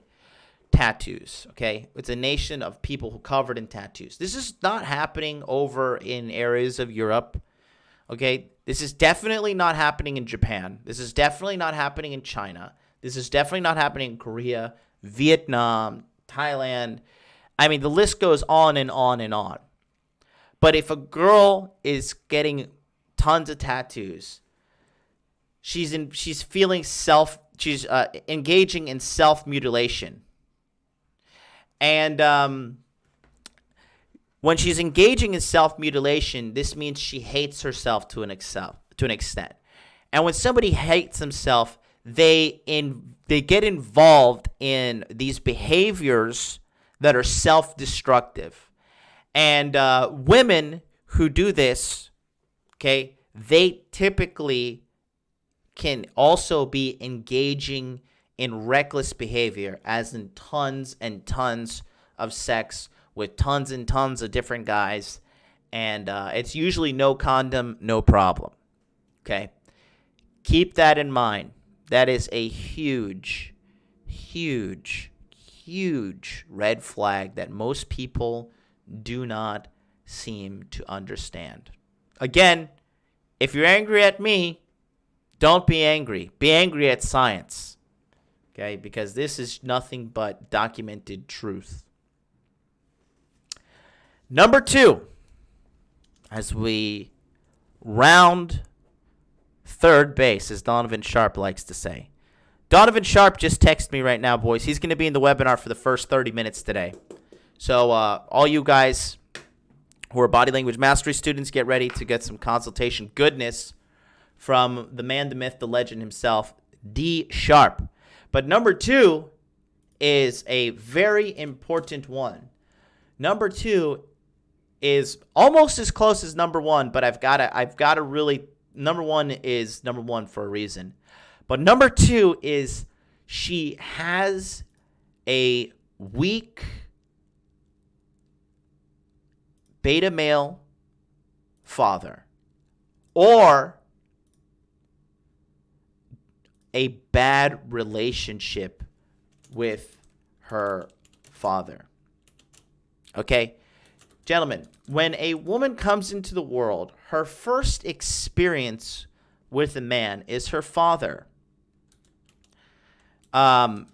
tattoos, okay? It's a nation of people who covered in tattoos. This is not happening over in areas of Europe, okay? This is definitely not happening in Japan. This is definitely not happening in China. This is definitely not happening in Korea, Vietnam, Thailand. I mean, the list goes on and on and on. But if a girl is getting tons of tattoos, she's engaging in self-mutilation. And when she's engaging in self-mutilation, this means she hates herself to an extent. And when somebody hates themselves, they get involved in these behaviors that are self-destructive. And women who do this, okay, they typically can also be engaging in reckless behavior, as in tons and tons of sex with tons and tons of different guys. And it's usually no condom, no problem, okay? Keep that in mind. That is a huge, huge, huge red flag that most people do not seem to understand. Again, if you're angry at me, don't be angry. Be angry at science, okay? Because this is nothing but documented truth. Number 2, as we round third base, as Donovan Sharp likes to say. Donovan Sharp just texted me right now, boys. He's going to be in the webinar for the first 30 minutes today. So all you guys who are body language mastery students, get ready to get some consultation goodness from the man, the myth, the legend himself, D Sharp. But number 2 is a very important one. Number 2 is almost as close as number 1, but I've got to really, number 1 is number 1 for a reason. But number 2 is she has a weak beta male father, or a bad relationship with her father. Okay? Gentlemen, when a woman comes into the world, her first experience with a man is her father. You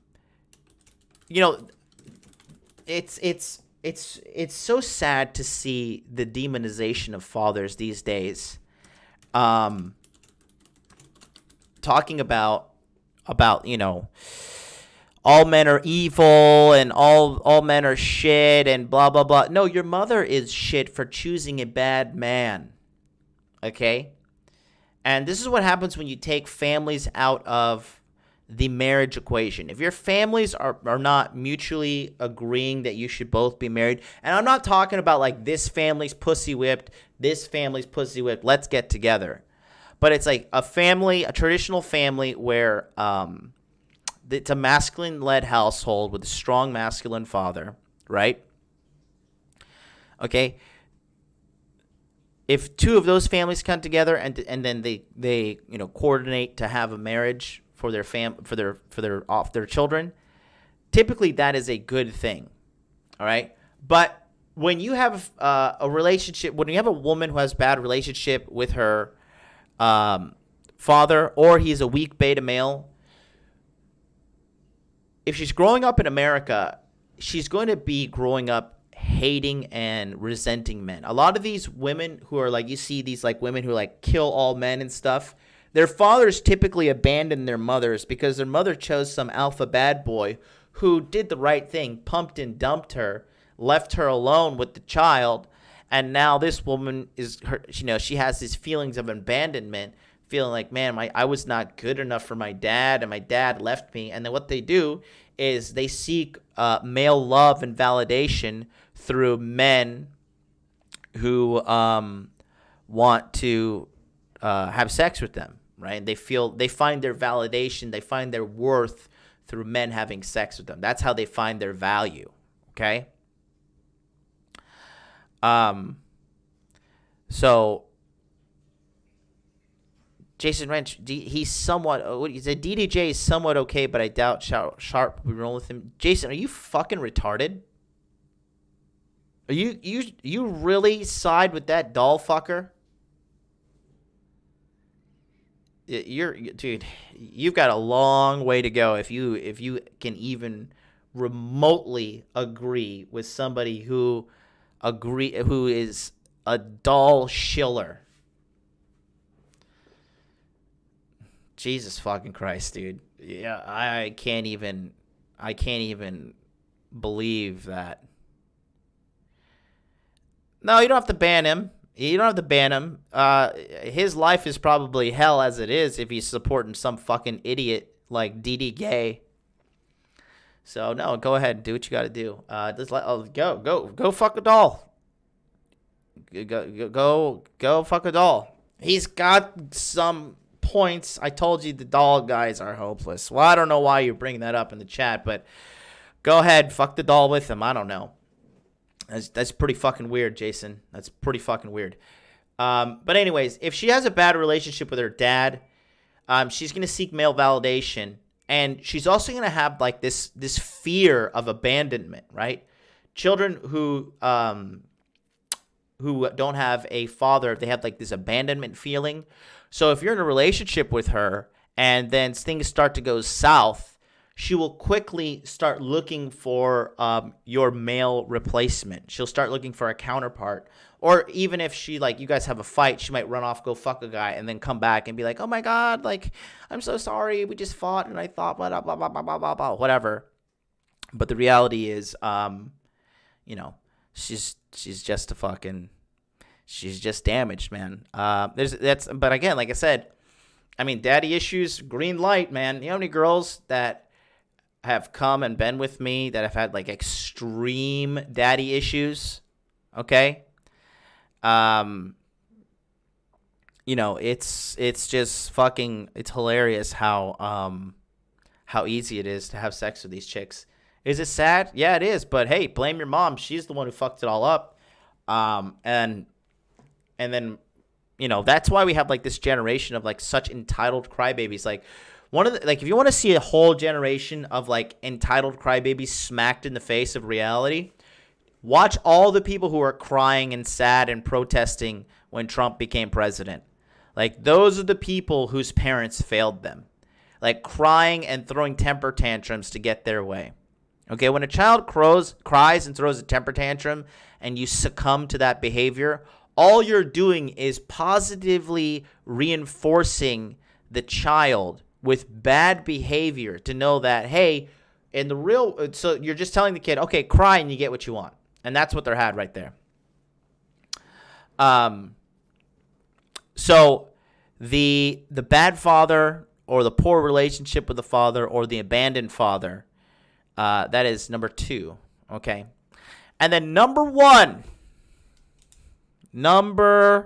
know, it's so sad to see the demonization of fathers these days. Talking about you know, all men are evil and all men are shit and blah blah blah. No, your mother is shit for choosing a bad man. Okay? And this is what happens when you take families out of the marriage equation. If your families are not mutually agreeing that you should both be married, and I'm not talking about like this family's pussy whipped, this family's pussy whipped, let's get together. But it's like a family, a traditional family where it's a masculine-led household with a strong masculine father, right? Okay. If two of those families come together and then they you know coordinate to have a marriage for their their children, typically that is a good thing. All right? But when you have a relationship, when you have a woman who has bad relationship with her father, or he's a weak beta male, if she's growing up in America, she's going to be growing up hating and resenting men. A lot of these women who are like, you see these like women who like kill all men and stuff, their fathers typically abandon their mothers because their mother chose some alpha bad boy who did the right thing, pumped and dumped her, left her alone with the child, and now this woman is her, you know, she has these feelings of abandonment, feeling like, man, I was not good enough for my dad, and my dad left me. And then what they do is they seek male love and validation through men who want to have sex with them, right? They find their validation, they find their worth through men having sex with them. That's how they find their value, okay? So Jason Wrench, he's somewhat. He said DDJ is somewhat okay, but I doubt Sharp will be rolling with him. Jason, are you fucking retarded? Are you really side with that doll fucker? Dude. You've got a long way to go if you can even remotely agree with somebody who is a doll shiller. Jesus fucking Christ, dude. Yeah, I can't even believe that. No, you don't have to ban him. You don't have to ban him. His life is probably hell as it is if he's supporting some fucking idiot like DD Gay. So no, go ahead, do what you got to do. Go fuck a doll. Go fuck a doll. He's got some points. I told you the doll guys are hopeless. Well, I don't know why you're bringing that up in the chat, but go ahead, fuck the doll with him. I don't know. That's pretty fucking weird, Jason. That's pretty fucking weird. But anyways, if she has a bad relationship with her dad, she's gonna seek male validation, and she's also gonna have like this fear of abandonment, right? Children who don't have a father, they have like this abandonment feeling. So if you're in a relationship with her and then things start to go south, she will quickly start looking for your male replacement. She'll start looking for a counterpart. Or even if she, like, you guys have a fight, she might run off, go fuck a guy, and then come back and be like, oh my God, like, I'm so sorry, we just fought, and I thought, blah, blah, blah, blah, blah, blah, blah, whatever. But the reality is, you know, she's just a fucking... She's just damaged, man. But again, like I said, I mean, daddy issues, green light, man. You know how many girls that have come and been with me that have had like extreme daddy issues? Okay. You know, it's just fucking, it's hilarious how easy it is to have sex with these chicks. Is it sad? Yeah, it is. But hey, blame your mom. She's the one who fucked it all up. And then that's why we have like this generation of like such entitled crybabies. Like if you want to see a whole generation of like entitled crybabies smacked in the face of reality, watch all the people who are crying and sad and protesting when Trump became president. Like, those are the people whose parents failed them. Like, crying and throwing temper tantrums to get their way. Okay, when a child cries and throws a temper tantrum and you succumb to that behavior, all you're doing is positively reinforcing the child with bad behavior to know that, hey, so you're just telling the kid, okay, cry and you get what you want. And that's what they're had right there. So the bad father or the poor relationship with the father or the abandoned father, that is number 2, okay? And then number one, I'm going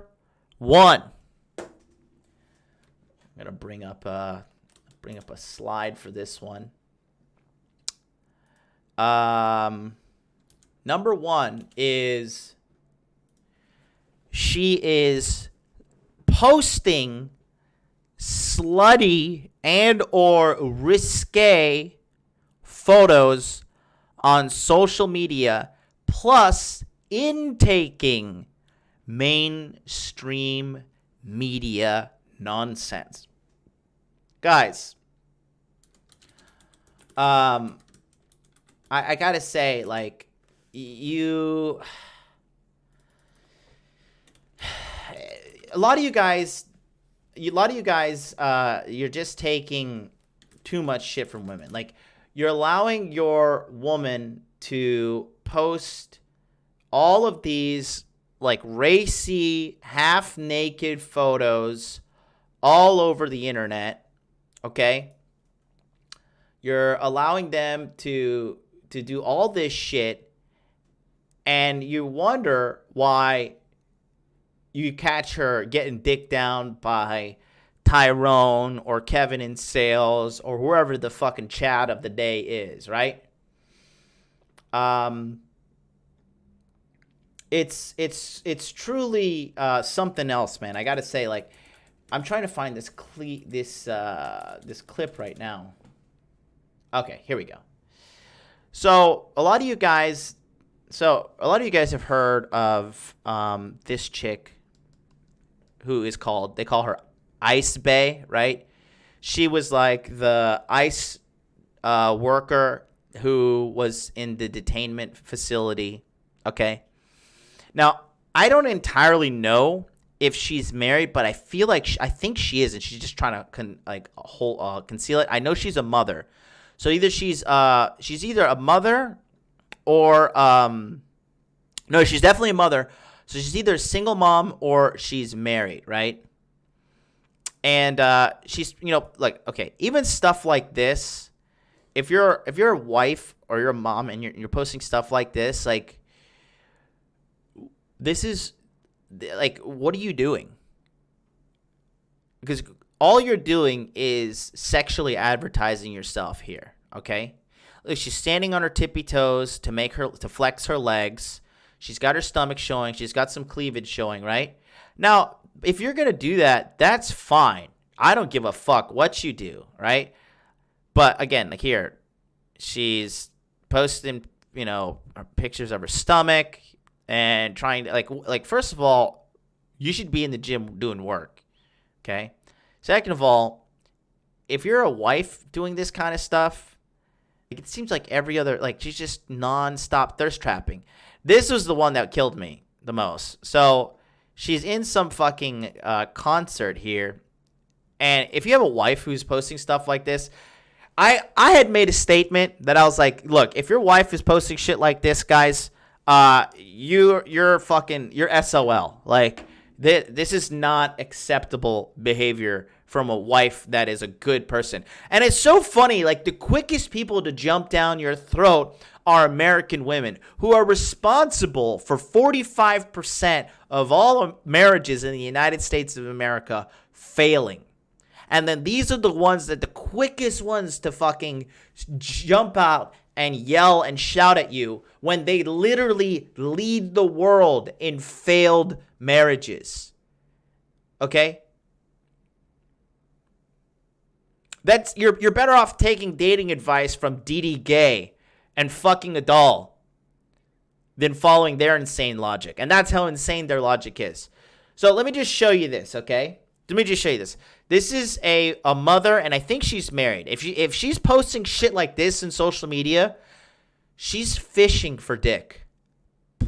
to bring up a slide for this one. Number 1 is she is posting slutty and or risque photos on social media, plus intaking mainstream media nonsense. Guys, I gotta say, like, a lot of you guys, you're just taking too much shit from women. Like, you're allowing your woman to post all of these, like, racy, half-naked photos all over the internet, okay? You're allowing them to do all this shit, and you wonder why you catch her getting dicked down by Tyrone or Kevin in sales or whoever the fucking chat of the day is, right? It's truly something else, man. I gotta say, like, I'm trying to find this clip right now. Okay, here we go. So a lot of you guys have heard of this chick who is they call her Ice Bay, right? She was like the ICE worker who was in the detainment facility, okay? Now, I don't entirely know if she's married, but I feel like I think she is, and she's just trying to conceal it. I know she's a mother. So either she's either a mother or no, she's definitely a mother. So she's either a single mom or she's married, right? And she's, like, okay, even stuff like this, if you're a wife or you're a mom and you're posting stuff like this, like, this is, like, what are you doing? Because all you're doing is sexually advertising yourself here, okay? Like, she's standing on her tippy toes to flex her legs. She's got her stomach showing. She's got some cleavage showing, right? Now, if you're going to do that, that's fine. I don't give a fuck what you do, right? But again, like, here, she's posting, pictures of her stomach and trying to, like, first of all, you should be in the gym doing work, okay? Second of all, if you're a wife doing this kind of stuff, it seems like every other, like, she's just nonstop thirst trapping. This was the one that killed me the most. So she's in some fucking concert here, and if you have a wife who's posting stuff like this, I had made a statement that I was like, look, if your wife is posting shit like this, guys, you're SOL. Like, this is not acceptable behavior from a wife that is a good person. And it's so funny, like, the quickest people to jump down your throat are American women, who are responsible for 45% of all marriages in the United States of America failing. And then these are the ones that the quickest ones to fucking jump out and yell and shout at you when they literally lead the world in failed marriages. Okay? That's you're better off taking dating advice from Dee Gay and fucking a doll than following their insane logic. And that's how insane their logic is. So let me just show you this, okay? Let me just show you this. This is a mother, and I think she's married. If she's posting shit like this in social media, she's fishing for dick.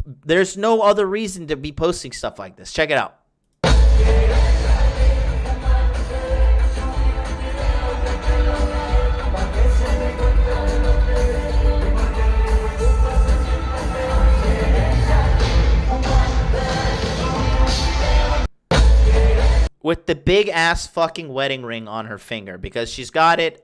There's no other reason to be posting stuff like this. Check it out. With the big ass fucking wedding ring on her finger, because she's got it.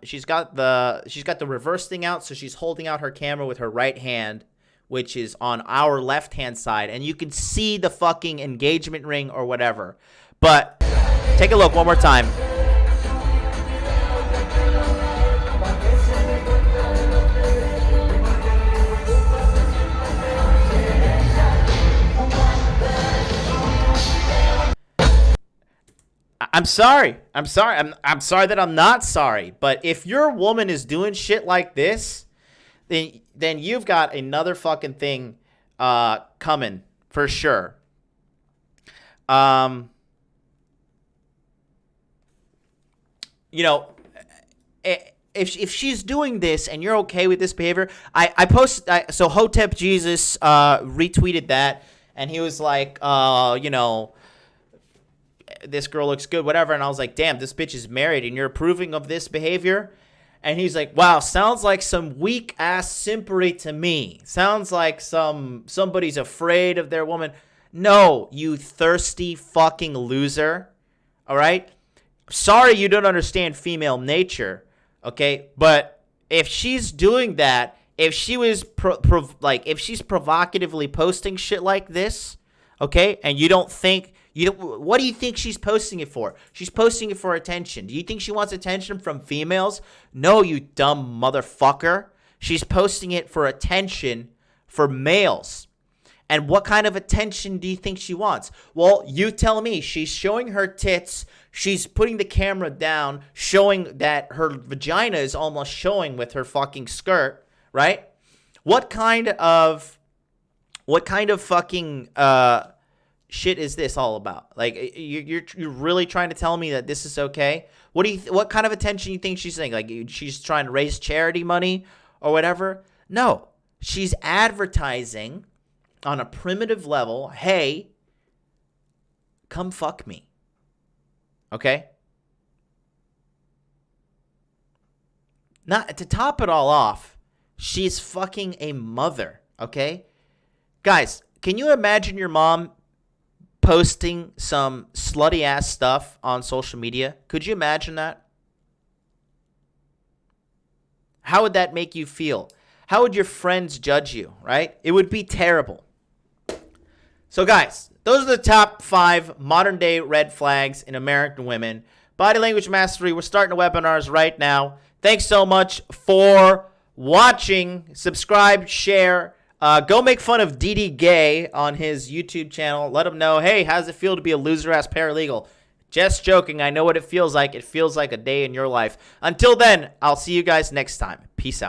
She's got the reverse thing out, so she's holding out her camera with her right hand, which is on our left hand side, and you can see the fucking engagement ring or whatever. But take a look one more time. I'm sorry. I'm sorry that I'm not sorry. But if your woman is doing shit like this, then you've got another fucking thing coming for sure. You know, if she's doing this and you're okay with this behavior, so Hotep Jesus retweeted that, and he was like, you know, this girl looks good, whatever. And I was like, damn, this bitch is married and you're approving of this behavior? And he's like, wow, sounds like some weak ass simpery to me. Sounds like somebody's afraid of their woman. No, you thirsty fucking loser. All right? Sorry you don't understand female nature, okay? But if she's doing that, if she was if she's provocatively posting shit like this, okay, and you don't think what do you think she's posting it for? She's posting it for attention. Do you think she wants attention from females? No, you dumb motherfucker. She's posting it for attention for males. And what kind of attention do you think she wants? Well, you tell me. She's showing her tits. She's putting the camera down, showing that her vagina is almost showing with her fucking skirt, right? What kind of fucking shit is this all about? Like, you're really trying to tell me that this is okay? What kind of attention you think she's saying? Like, she's trying to raise charity money or whatever? No, she's advertising on a primitive level. Hey, come fuck me. Okay? Not to top it all off, she's fucking a mother. Okay? Guys, can you imagine your mom posting some slutty ass stuff on social media? Could you imagine that? How would that make you feel? How would your friends judge you, right? It would be terrible. So guys, those are the top 5 modern day red flags in American women. Body language mastery, we're starting the webinars right now. Thanks so much for watching. Subscribe, share. Go make fun of Dee Gay on his YouTube channel. Let him know, hey, how does it feel to be a loser-ass paralegal? Just joking. I know what it feels like. It feels like a day in your life. Until then, I'll see you guys next time. Peace out.